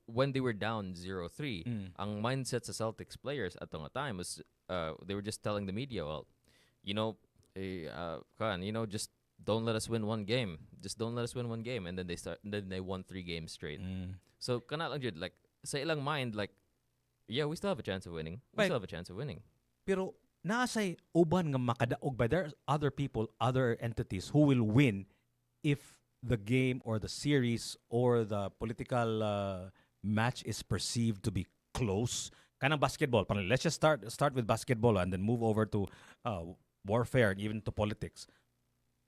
when they were down 0-3, ang mindset sa Celtics players at the time was they were just telling the media, well, just don't let us win one game. Just don't let us win one game, and then they won 3 games straight. So kana lang jud like sa ilang mind like yeah, we still have a chance of winning. We still have a chance of winning. Pero nasay uban nga makadaog ba, there are other people, other entities who will win if the game or the series or the political match is perceived to be close. Kanang basketball, let's just start with basketball and then move over to warfare and even to politics.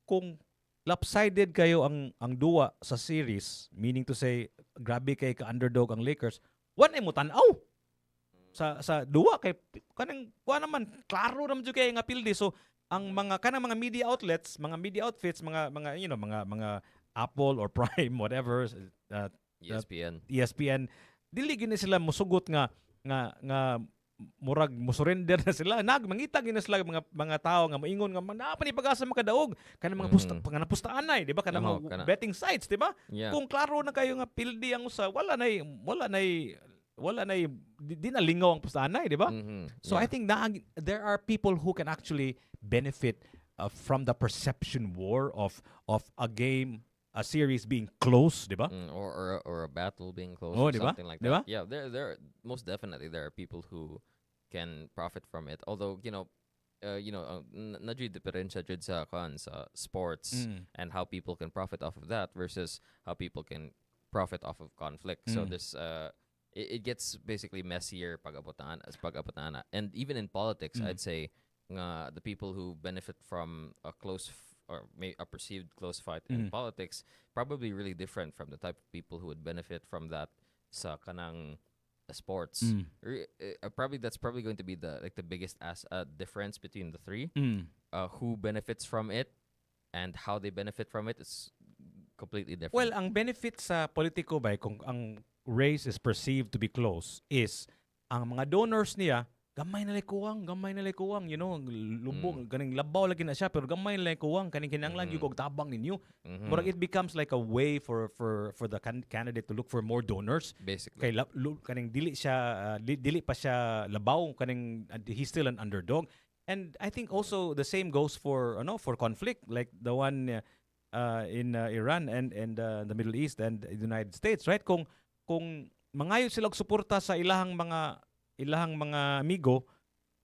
Kung lopsided kayo ang duwa sa series, meaning to say grabe kay ka underdog ang Lakers, wan ay mo tanaw sa duwa kay kanang kuha naman klaro naman jud kay nga pildi. So ang mga kanang mga media outlets, mga media outfits, mga Apple or Prime whatever, ESPN dili gini sila mosugot nga murag mosurrender na sila, mangita gina sila mga tao nga moingon nga naa pa ni pag-asa makadaog kanang mga pustaanay, di ba, kanang mga betting sites, di ba? Kung klaro na kayo nga pildi ang usa, wala na di na lingaw ang pustaanay, di ba? So I think there are people who can actually benefit from the perception war of a game, a series being close, di ba? Or a battle being close, or something diba? like Diba? that. Yeah, there most definitely there are people who can profit from it. Although nadyo diferensya jud sa sports and how people can profit off of that versus how people can profit off of conflict. So this it gets basically messier pag-abot na. And even in politics, I'd say nga the people who benefit from a a perceived close fight in politics probably really different from the type of people who would benefit from that sa kanang sports. Probably that's probably going to be the biggest difference between the three. Who benefits from it and how they benefit from it is completely different. Well, ang benefit sa politiko ba kung ang race is perceived to be close is ang mga donors niya gamay na likuwang, you know, lubong kaning labaw lagi na siya pero gamay na likuwang kaning kinahanglan gyud og tabang ninyo. But it becomes like a way for the candidate to look for more donors. Basically. Kay kaning dili pa siya labaw kaning he's still an underdog. And I think also the same goes for for conflict like the one in Iran and the Middle East and the United States, right? Kung mangayo sila og suporta sa ilahang mga amigo,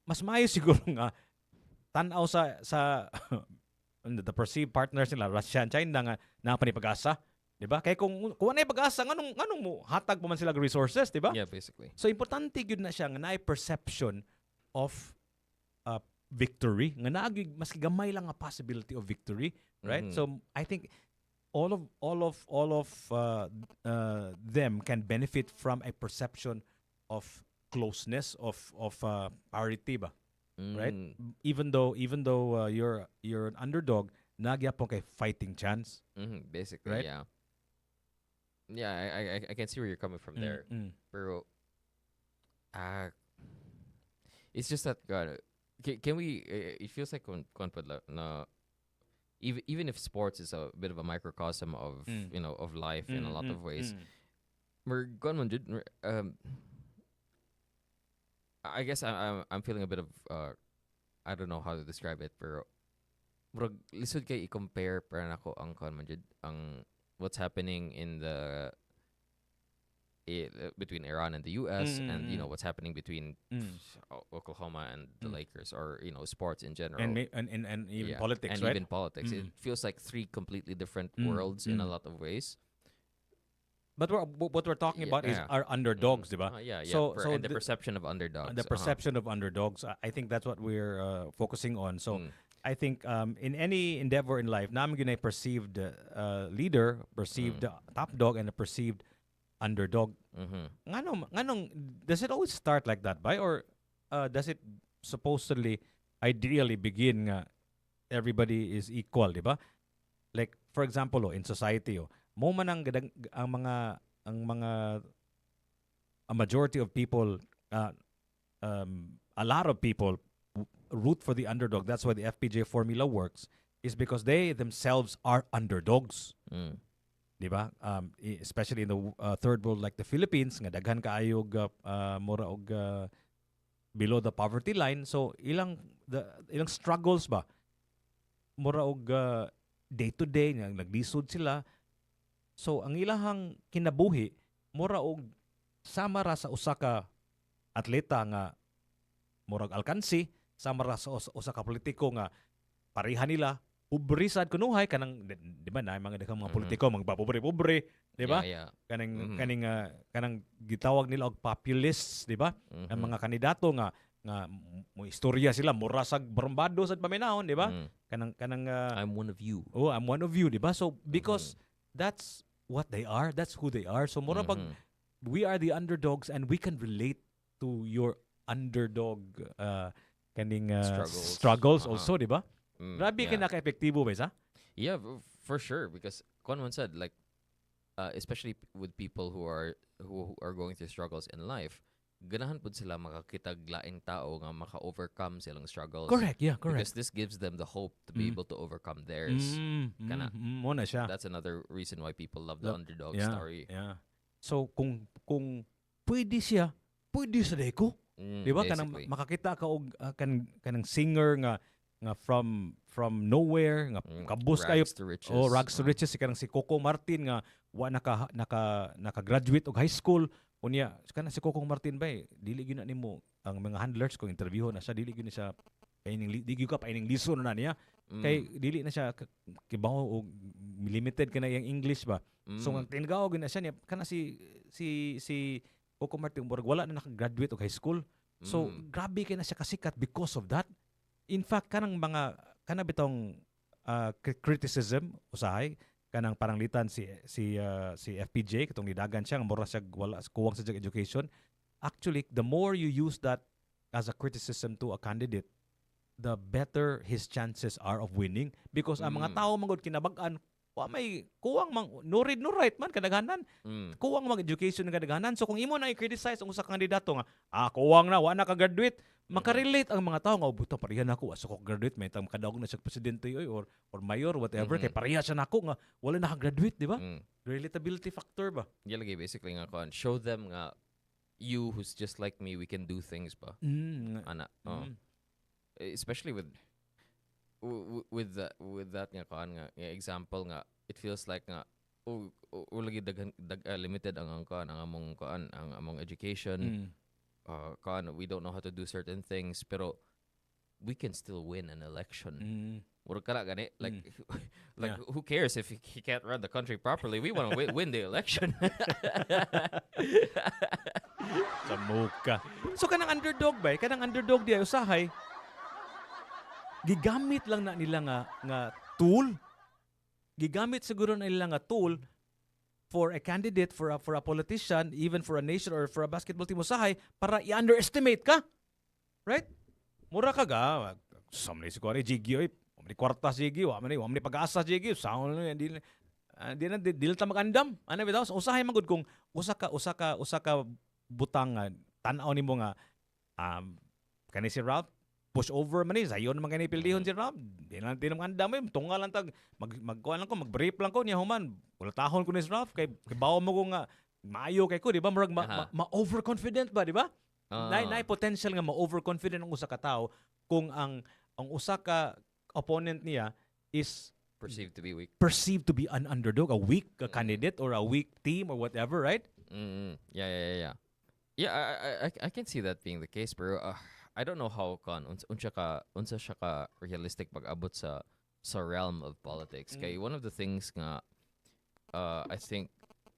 mas maayo siguro nga tan-aw sa the perceived partners nila Russia and China nga napanipag-asa, di ba? Kay kung anay pag-asa nganong mo hatag pa man sila resources, di ba? Yeah, basically. So importante gyud na siya nga naay perception of victory, nga naagi mas gamay lang nga possibility of victory, right? So I think all of them can benefit from a perception of closeness of parity ba, right? Even though you're an underdog, nagyapon kay fighting chance. Basically, right? Yeah, I can see where you're coming from there. Pero it's just that can we it feels like na even if sports is a bit of a microcosm of of life in a lot of ways, I guess I'm feeling a bit of I don't know how to describe it, pero murag lisod kay i-compare para nako ang what's happening in between Iran and the US and what's happening between Oklahoma and the Lakers, or sports in general, and even politics, and right? even politics. It feels like three completely different worlds in a lot of ways. But what we're talking about is our underdogs, diba? So the perception of underdogs. The perception of underdogs. I think that's what we're focusing on. So I think in any endeavor in life, namin yun ay perceived leader, perceived top dog, and a perceived underdog. Nganong does it always start like that, by, or does it supposedly ideally begin nga everybody is equal, diba? Like for example, in society, mo man ang a majority of people, a lot of people root for the underdog. That's why the FPJ formula works, is because they themselves are underdogs. Diba? Especially in the third world like the Philippines, nga daghan kaayog mura og below the poverty line. So ilang struggles ba mura og day to day nga naglisod sila. So ang ilahang kinabuhi mura og sama ra sa usa ka atleta nga murag alkansi, sama ra sa usa ka politiko nga pareha nila pobre sad kunuhay kanang di ba na mga daghang mga politiko magpapobre-pobre, di ba? Kanang gitawag nila og populists, di ba? Ang mga kandidato nga mo istorya sila mura sag barambado sad paminahon, di ba? Kanang I'm one of you. Oh, I'm one of you, di ba? So because that's what they are, that's who they are. So mura pag we are the underdogs and we can relate to your underdog struggles also, di ba? Grabe ka naka-epektibo ba isa? Yeah, for sure. Because Conwan said, like, especially with people who are going through struggles in life, ganahan pud sila makakitag laing tao nga maka-overcome silang struggles. Correct, yeah, correct. Because this gives them the hope to be able to overcome theirs. Muna siya. That's another reason why people love the underdog story. Yeah. So kung pwede siya, pwede sa deko. Di ba? Kanang makakita ka og kanang singer nga from nowhere nga kabus kayo rags to riches, si Coco Martin nga wa naka-graduate og high school unya kana si Coco Martin bay dili gyud na nimo ang mga handlers kung interview na siya dili gyud siya paining lison na niya kay dili na siya kibaw og limited kana yang English ba. So ang tingaw gyud na siya niya kana si Coco Martin murag wala na nakagraduate og high school. So grabe kay na siya kasikat because of that. In fact, kanang bitong criticism usahay kanang paranglitan si FPJ katong nidagan siya nga mura siya wala kuwang sa education. Actually, the more you use that as a criticism to a candidate, the better his chances are of winning because ang mga tao mangod kinabag-an wa may kuwang mang no read no write man kadaghanan. Kuwang mag education nga kadaghanan. So kung imo na i-criticize ang usa ka kandidato nga kuwang na wa na ka graduate, makarelate ang mga tao nga buto pareha nako aso ko graduate may tang kadaog na siya presidente or mayor whatever kay pareha siya nako nga wala na ka graduate, di ba? Relatability factor ba? Yeah, lagi basically nga kon show them nga you who's just like me, we can do things ba. Ana. Especially with that nga kon nga example nga it feels like nga lagi limited ang among education. We don't know how to do certain things pero we can still win an election. Murag kala gani like who cares if he can't run the country properly? We want to win the election. Sa muka. So kanang underdog di ay usahay. Gigamit lang na nila nga tool. Gigamit siguro na nila nga tool for a candidate, for a politician, even for a nation or for a basketball team usahay para i-underestimate ka. Right? Mura ka ga. Samli si Kuwari, Jiggy, Wamni kwarta Jiggy, wamni pag-asa Jiggy, sound di ta mag-andam. Ano bitaw? Usahay magud kung usa ka butang tan-aw nimo nga kani si Ralph push over man ni sayon man kani pildihon si Ralph. Di na andam tunga lang tag magkuan lang ko mag-brief lang ko niya human. Wala tahon ko ni si Ralph kay bawo mo ko nga maayo kay ko di ba murag ma-overconfident ba di ba? Nay potential nga ma-overconfident ang usa ka tawo kung ang usa ka opponent niya is Perceived to be weak. Perceived to be an underdog, a weak candidate or a weak team or whatever, right? Yeah. Yeah, I can see that being the case, bro. I don't know how unsa siya ka realistic pag-abot sa realm of politics. Kay one of the things nga I think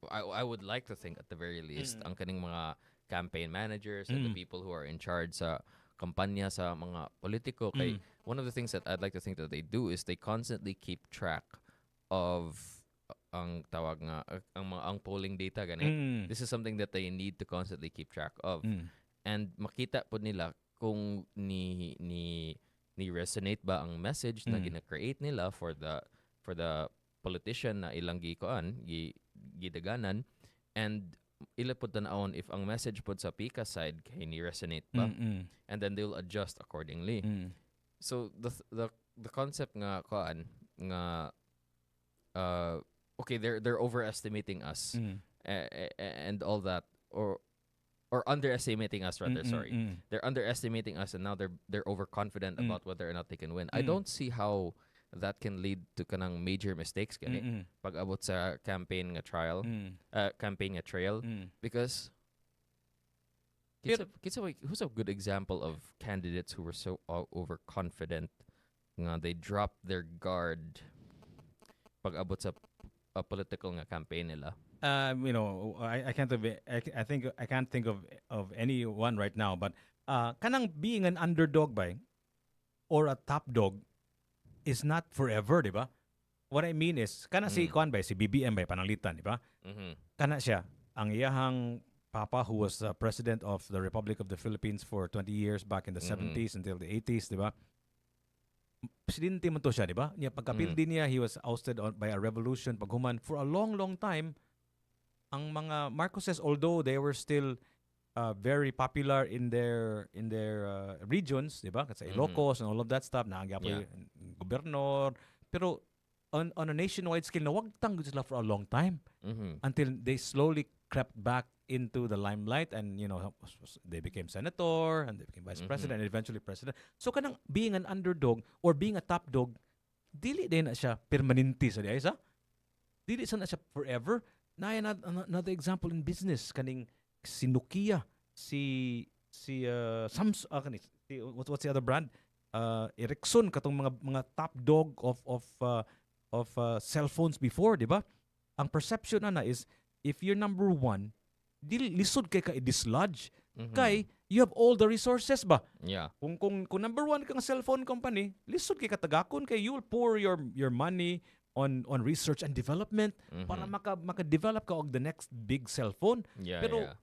I would like to think at the very least ang kaning mga campaign managers and the people who are in charge sa kampanya sa mga politiko kay one of the things that I'd like to think that they do is they constantly keep track of ang tawag nga ang polling data gani. This is something that they need to constantly keep track of. And makita po nila kung ni resonate ba ang message na gina-create nila for the politician na ilang gidaganan and ila po tanawon if ang message po sa pika side kay ni resonate ba and then they'll adjust accordingly. So the concept nga okay they're overestimating us and all that or underestimating us rather they're underestimating us and now they're overconfident about whether or not they can win. I don't see how that can lead to kanang major mistakes gani pag abot sa campaign nga trail because who's a good example of candidates who were so overconfident nga they dropped their guard pag abot sa political nga campaign nila. I can't think of anyone right now, but kanang being an underdog by or a top dog is not forever, di ba? What I mean is, kana si BBM by pananglitan, di ba? Kana siya, ang iyahang papa who was president of the Republic of the Philippines for 20 years back in the 70s until the 80s, di ba? Presidente man to siya, di ba? Niya pagkapildi niya, he was ousted by a revolution paghuman for a long time. Ang mga Marcoses, although they were still very popular in their regions, di ba? Kasi Ilocos and all of that stuff, naangyapoy gobernador. Pero on a nationwide scale, nawagtang sila for a long time until they slowly crept back into the limelight and they became senator and they became vice president and eventually president. So kanang being an underdog or being a top dog, dili din na siya permanente sa diay sa. Dili sa na siya forever. Na another example in business kaning si Nokia, si Samsung, what's the other brand? Ericsson katong mga top dog of cell phones before, di ba? Ang perception na is if you're number one, dili lisod kay ka i-dislodge. Mhm. Kay you have all the resources ba? Yeah. Kung number one kang cellphone company, lisod kay katagakon kay you will pour your money on research and development para Mhm. maka-develop ka og the next big cellphone. Yeah, Pero yeah.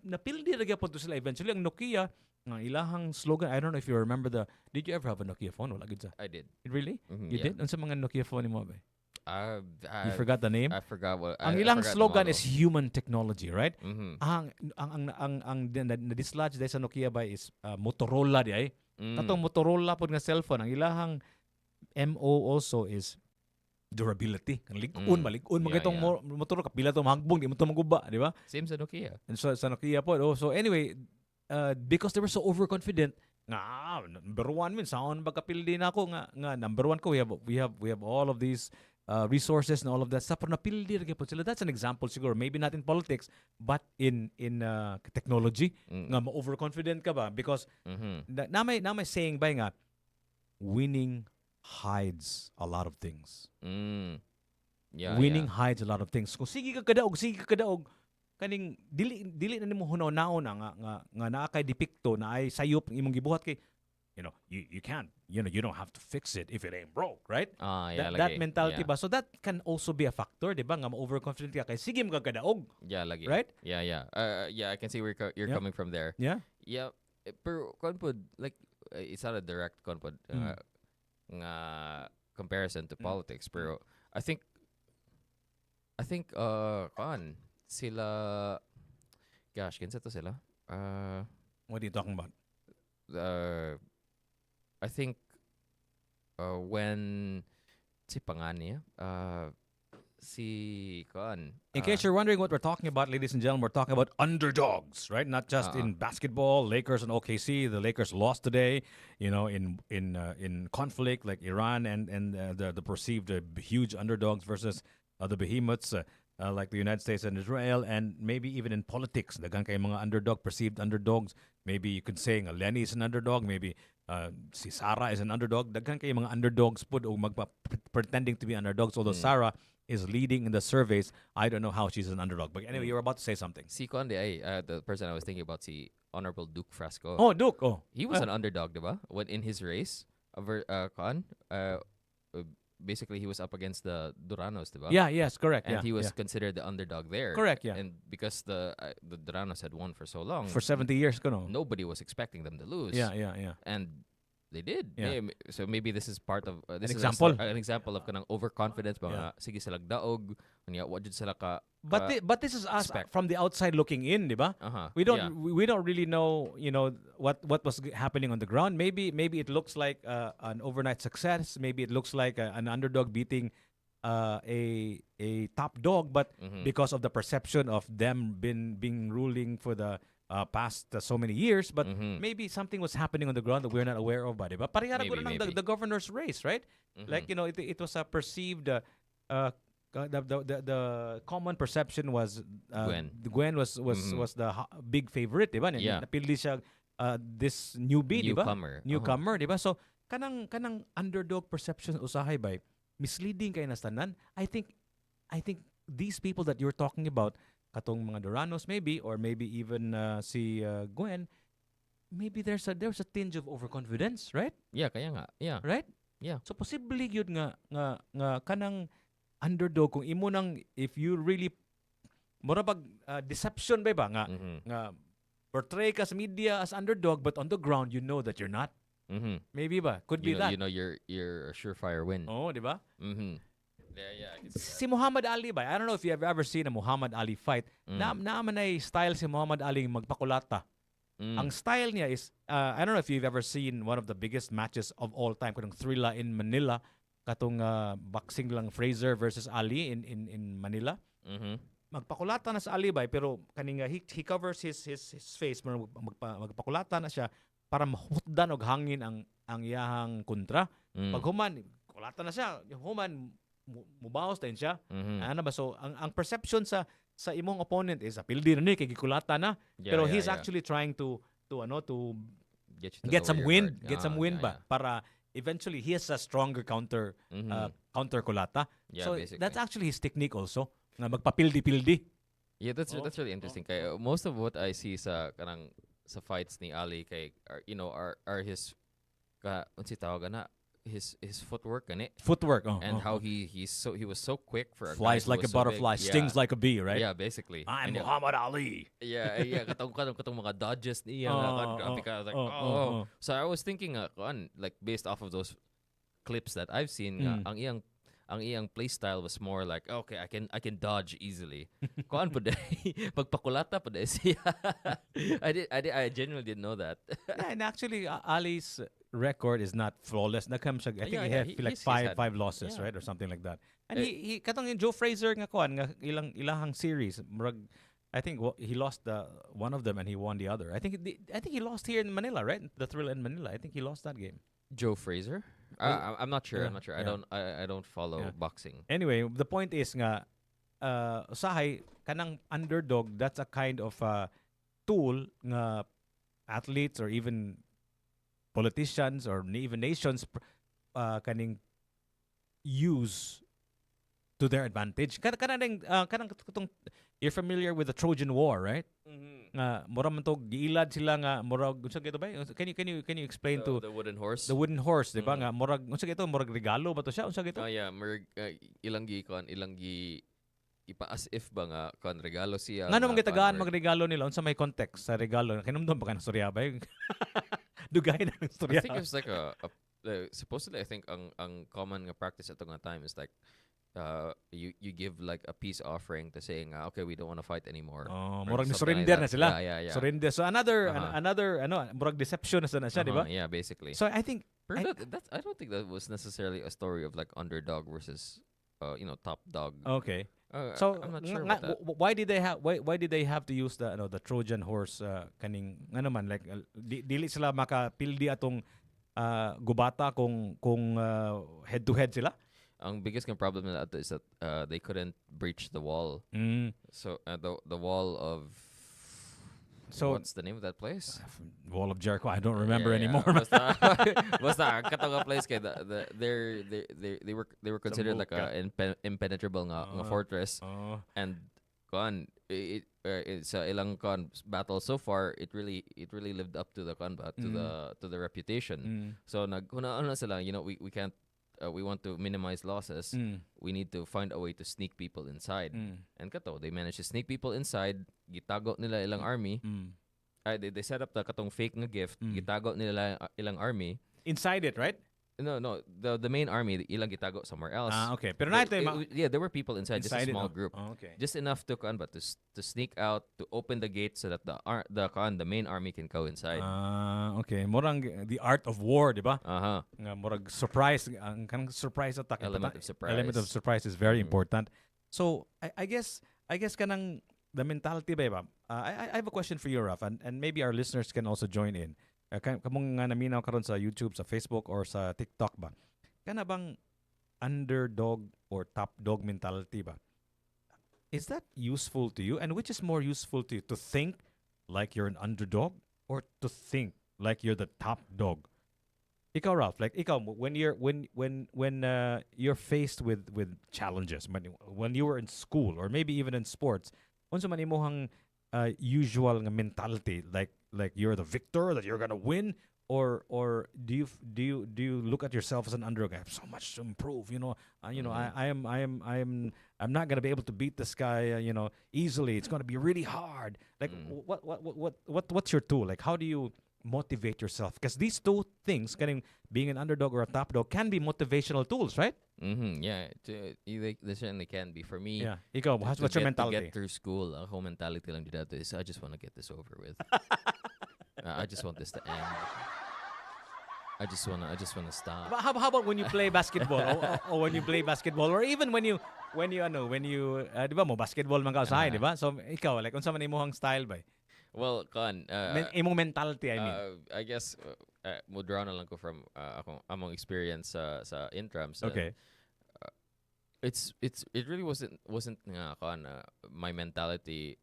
napildi ra gyapon to sila eventually ang Nokia nga ilahang slogan. I don't know if you remember did you ever have a Nokia phone? Wala gid sa. I did. Really? Mhm, You yeah. did? Unsa mga Nokia phone mo ba? I You forgot the name? I forgot what Ang I ilang forgot the slogan model. is human technology, right? Mhm. Ang na-dislodge dahil sa Nokia ba is Motorola di ay. Katong Motorola pod nga cellphone, ang ilahang MO also is durability. Ang lig-on, malig-on Yeah, mga itong yeah. Motorola kapila to mahagbong, di mo to maguba, di ba? Same sa Nokia. And so sa Nokia po. So anyway, because they were so overconfident, nga number one min saan ba kapildi na ako nga number one ko we have all of these resources and all of that stuff pero napildi ra gyapon sila. That's an example siguro, maybe not in politics but in technology nga ma-overconfident ka ba because Mhm. na may saying ba nga winning hides a lot of things. Yeah, Winning yeah. hides a lot of things. Kung sige ka kadaog, kaning dili na nimo hunaw-naon nga naa kay depikto na ay sayop ang imong gibuhat kay you can't you don't have to fix it if it ain't broke, right? Yeah, That lagi. mentality Yeah. ba, so that can also be a factor, di ba, nga ma-overconfident ka kay sige mo kadaog, Yeah, lagi. right? Yeah, yeah. Yeah, I can see where you're Yeah. coming from there. Yeah. Yeah, pero konpod like it's not a direct konpod nga comparison to politics, pero I think kan sila gosh, kinsa to sila? What are you talking about? I think when si Pangani si kan In case you're wondering what we're talking about, ladies and gentlemen, we're talking about underdogs, right? Not just in basketball, Lakers and OKC. The Lakers lost today, in conflict like Iran and the perceived huge underdogs versus the behemoths like the United States and Israel, and maybe even in politics, daghang kay mga perceived underdogs. Maybe you could say nga Lenny is an underdog, maybe si Sarah is an underdog. Daghang kay mga underdogs pud o pretending to be underdogs, although Sarah is leading in the surveys. I don't know how she's an underdog. But anyway, you were about to say something. si kon the person I was thinking about si Honorable Duke Frasco. Oh, Duke. Oh. He was an underdog, diba? When in his race, basically he was up against the Duranos, diba? Yeah, yes, correct. And yeah, he was yeah. considered the underdog there. Correct, yeah. And because the Duranos had won for so long, For 70 years, no? nobody was expecting them to lose. Yeah, yeah, yeah. And they did. Yeah. So maybe this is part of this is example. an example of kanang overconfidence ba Yeah. nga sige sila daog kanya wa jud sila ka But this is us expect. from the outside looking in, di ba? We don't yeah. we don't really know, what was happening on the ground. Maybe it looks like an overnight success. Maybe it looks like an underdog beating a top dog, but because of the perception of them being ruling for the past so many years, but maybe something was happening on the ground that we're not aware of, ba, di ba? Parehara ko Maybe, na ng the governor's race, right? Like, it was a perceived the common perception was Gwen was the big favorite, di ba? Yeah. Napili siya this newbie, di ba? Newcomer. Di ba? So kanang underdog perception usahay ba misleading kay nastanan. I think these people that you're talking about, katong mga Duranos maybe, or maybe even si Gwen, maybe there's a tinge of overconfidence, right? Yeah, kaya nga. Yeah. Right? Yeah. So possibly yun nga kanang underdog kung imo nang, if you really murabag deception ba nga portray ka sa media as underdog but on the ground you know that you're not. Maybe ba? Could be that. You know you're a surefire win. Oh, di ba? Yeah, I can see that. Si Muhammad Ali ba? I don't know if you've ever seen a Muhammad Ali fight. Naaman ay style si Muhammad Ali magpakulata. Ang style niya is, I don't know if you've ever seen one of the biggest matches of all time, katong Thrilla in Manila, katong boxing lang Fraser versus Ali in Manila. Magpakulata na sa Ali ba, pero kaning he covers his face, magpakulata na siya para mahutdan og hangin ang iyahang kontra. Pag human, kulata na siya, human mubawas din siya. Ano ba? So ang perception sa imong opponent is apildi na ni kay gikulata na. Pero he's actually trying to get some wind, ba para eventually he has a stronger counter kulata. Yeah, so basically. that's actually his technique also, na magpapildi-pildi. Yeah, that's really interesting. Kay, most of what I see sa fights ni Ali kay are his unsi tawag na his footwork gani Footwork. and how he was so quick for a guy flies who like a was so big. butterfly, stings like a bee, right? Yeah, basically. I'm And Muhammad Ali. yeah, katong mga dodges niya nga kan, grabe ka, like oh. So I was thinking like based off of those clips that I've seen ang iyang play style was more like okay, I can dodge easily. Kuan po day pagpakulata po day siya. I genuinely didn't know that. Yeah, and actually, Ali's record is not flawless. I think he had like five losses, right, or something like that. And he katong yung Joe Fraser nga kuan nga ilahang series. I think he lost one of them and he won the other. I think he lost here in Manila, right? The Thrill in Manila. I think he lost that game. Joe Fraser? I'm not sure. Yeah, I'm not sure. yeah. I don't follow boxing. Anyway, the point is nga usahay kanang underdog, that's a kind of tool nga athletes or even politicians or even nations kaning use to their advantage. Kanang you're familiar with the Trojan War, right? Nga mura man to giilad sila nga murag unsa gito ba? Can you explain to the wooden horse? the wooden horse, di ba? Nga murag unsa gito murag regalo ba to siya? Unsa gito? Oh yeah, ilang gi ipa as if ba nga kon regalo siya. Nga naman gitagaan kon- magregalo nila unsa may context sa regalo. Kinumdum ba ka ng storya ba? Dugay na ng I storya. think it's like supposedly I think ang common nga practice at nga time is like you give like a peace offering to saying okay, we don't want to fight anymore. Oh, Or murag ni something like surrender na that. sila. Yeah. Surrender. So another Uh-huh. murag deception na siya, di ba? Yeah, basically. So I think Pero that's I don't think that was necessarily a story of like underdog versus top dog. okay. So I'm not sure about that. why did they have to use the Trojan horse kaning ano man like dili sila makapildi atong gubata kung head to head sila? Ang biggest ng problem nila is that they couldn't breach the wall. So the wall of what's the name of that place? Wall of Jericho. I don't remember anymore. Basta katong place kay they were considered like a impenetrable nga fortress. And gone it's ilang battle so far it really lived up to the to the reputation. So naghuna sila, we can't we want to minimize losses. We need to find a way to sneak people inside. And kato, they managed to sneak people inside. Gitago nila ilang army. They set up the katong fake nga gift. Gitago nila ilang army. Inside it, right? No, the main army ilang gitago somewhere else. Okay. Pero there were people inside just a small group. Oh, okay. Just enough to to sneak out, to open the gate so that the main army can go inside. Okay. Morang the art of war, di ba? Nga morag surprise, ang kanang surprise attack. Element of surprise. Element of surprise is very important. So I guess kanang the mentality ba? I have a question for you, Raf, and maybe our listeners can also join in. Kamong nga naminaw karon sa YouTube, sa Facebook, or sa TikTok ba? Kana bang underdog or top dog mentality ba? Is that useful to you? And which is more useful to you? To think like you're an underdog or to think like you're the top dog? Ikaw, Ralph, like when you're faced with challenges, when you were in school or maybe even in sports, unsa man imong usual nga mentality, like you're the victor, that you're gonna win, or do you look at yourself as an underdog? I have so much to improve, I'm not gonna be able to beat this guy, easily. It's gonna be really hard. Like what's your tool? Like how do you motivate yourself? Because these two things, being an underdog or a top dog, can be motivational tools, right? Yeah, they certainly can be. For me, Yeah. Ikaw, what's your mentality? To get through school, ang whole mentality lang dito is I just want to get this over with. I just want this to end. I just wanna stop. But how about when you play basketball or when you play basketball, or even when you di ba mo basketball man ka usahay, di ba? So ikaw, like unsa man imong style ba? Well, Imong mentality, I mean. I guess mo draw na lang ko from among experience sa intrams. Okay. It really wasn't nga my mentality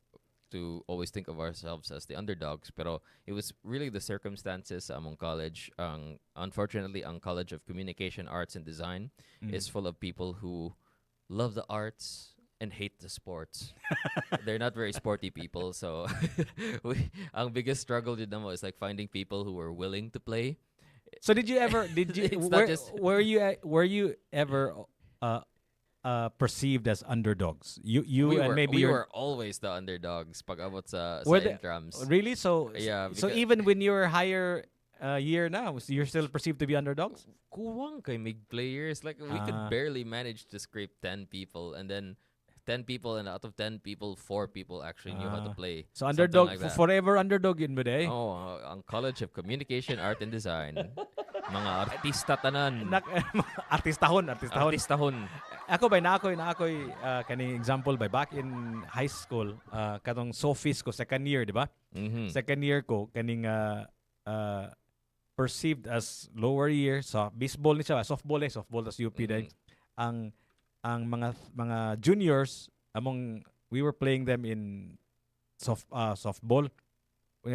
to always think of ourselves as the underdogs, pero it was really the circumstances among college. Unfortunately, ang College of Communication Arts and Design is full of people who love the arts and hate the sports. They're not very sporty people, so ang biggest struggle din mo is like finding people who are willing to play. So did you ever It's not just were you ever perceived as underdogs? You and maybe we your were always the underdogs pag abot sa Were the- intrams. really so Yeah, so because- even when you're higher year now, you're still perceived to be underdogs? Kuwang kay mig players. Like we Ah. could barely manage to scrape 10 people, and then 10 people, and out of 10 people, 4 people actually knew how to play. So Something underdog like that. forever underdog yun mo day. Oh, ang College of Communication, Art and Design. Mga artista tanan. Artistahon. Artistahon. Ako na ako'y kaning example back in high school, katong Sophies ko second year, di ba? Mhm. Second year ko kaning perceived as lower year sa baseball ni siya, softball tas UP day. Ang mga juniors we were playing them in softball.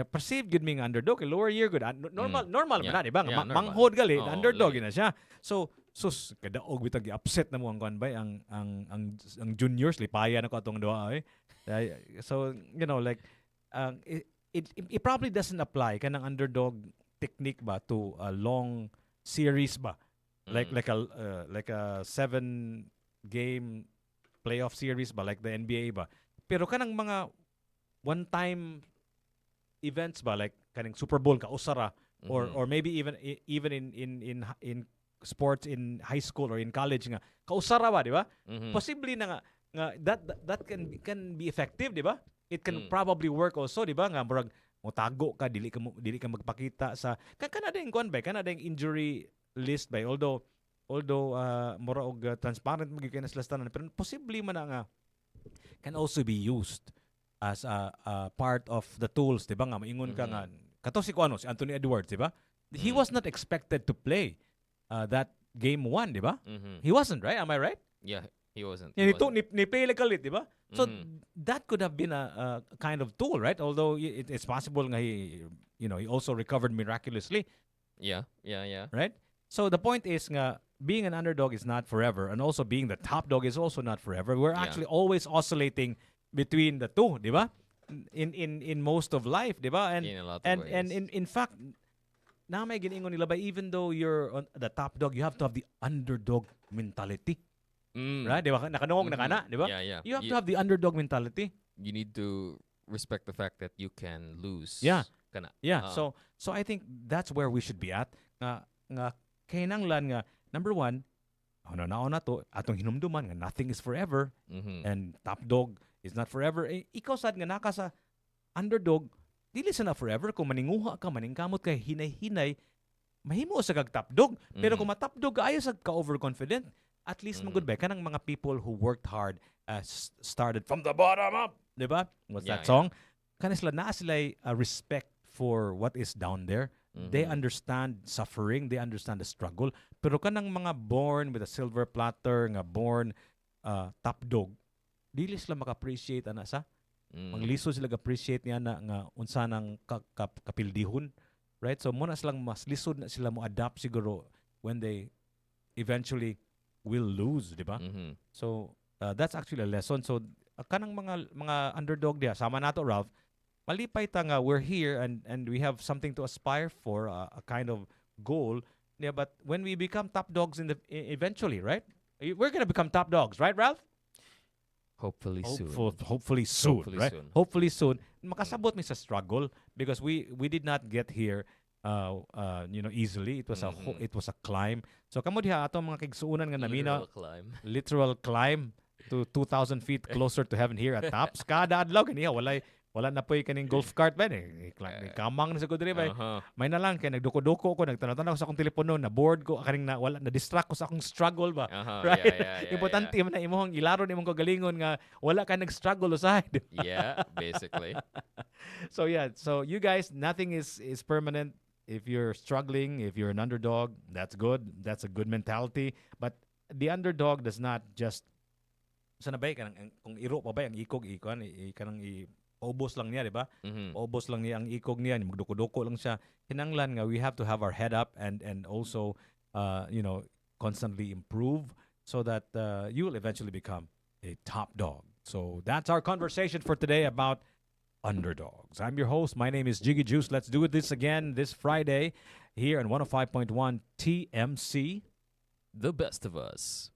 Perceived good ming underdog, lower year good. Normal Yeah. man na, di ba? Yeah, normal. Manghod gali, Oo, underdog lagi. na siya. So sus kadaog bitag upset na mo ang kuan bay ang juniors lipaya na ko atong duha so like it probably doesn't apply kanang underdog technique ba to a long series ba like a 7 game playoff series ba like the NBA ba, pero kanang mga one time events ba like kanang Super Bowl ka usara or maybe even in sports in high school or in college nga kausara ba, di ba? Possibly na nga that can be effective, di ba? It can probably work also, di ba? Nga murag motago ka, dili ka magpakita sa kana ding kuan ba, kana ding injury list ba, although mura og transparent mo gyud sila tanan, pero possibly man na nga can also be used as a part of the tools, di ba? Nga maingon ka nga kato si si Anthony Edwards, di ba? He was not expected to play that game 1, di ba? He wasn't, right? Am I right? Yeah, he wasn't. Yan ito, ni play like kalit, di ba? So that could have been a kind of tool, right? Although it's possible nga he also recovered miraculously, Yeah. right? So the point is nga being an underdog is not forever, and also being the top dog is also not forever. We're actually always oscillating between the two, di ba? In most of life, di ba? In a lot of ways. And in fact, na may giningon nila ba, even though you're on the top dog, you have to have the underdog mentality. Right? Di ba? Nakanungog na kana, di ba? Yeah. You have to have the underdog mentality. You need to respect the fact that you can lose. Yeah. Kana. Yeah. So I think that's where we should be at. Nga kinahanglan nga number one, na to atong hinumduman nga nothing is forever and top dog is not forever. Ikaw sad nga naka sa underdog, dili sa na forever kung maninguha ka, maningkamot kay hinay-hinay, mahimo sa kag top dog. Pero kung matop dog ayo sa ka overconfident, at least magud ba kanang mga people who worked hard started from the bottom up, di ba? What's that song? Kana sila naa sila respect for what is down there. They understand suffering, they understand the struggle. Pero kanang mga born with a silver platter, nga born top dog, dili sila maka-appreciate ana sa mangliso sila appreciate niya na nga unsa nang kapildihon, right? So muna silang mas lisod na sila mo adapt siguro when they eventually will lose, di ba? So that's actually a lesson. So kanang mga underdog dia sama nato, Ralph, malipay ta nga we're here and we have something to aspire for, a kind of goal. Yeah, but when we become top dogs eventually, right? We're gonna become top dogs, right, Ralph? Hopefully soon. Hopefully soon, Hopefully right? soon. Hopefully soon. Makasabot mi sa struggle because we did not get here easily. It was a climb. So kamo diha atong mga kigsuunan nga namina, literal climb to 2,000 feet closer to heaven here at tops. Kada adlaw kaniya wala na po'y kaning golf cart ba kamang na sa ko diri ba. May na lang kay nagduko-duko ko, nagtanaw-tanaw sa akong telepono, na board ko kaning na distract ko sa akong struggle ba. Right? Yeah, Importante man na imong ilaro nimong kagalingon nga wala ka nag-struggle usay. Yeah, basically. So you guys, nothing is permanent. If you're struggling, if you're an underdog, that's good. That's a good mentality. But the underdog does not just sana ba kung iro pa ba ang ikog kanang obos lang niya, di ba? Obos lang niya ang ikog niya, magduko-duko lang siya. Hinanglan nga we have to have our head up and also constantly improve so that you will eventually become a top dog. So that's our conversation for today about underdogs. I'm your host. My name is Jiggy Juice. Let's do this again this Friday here on 105.1 TMC. The best of us.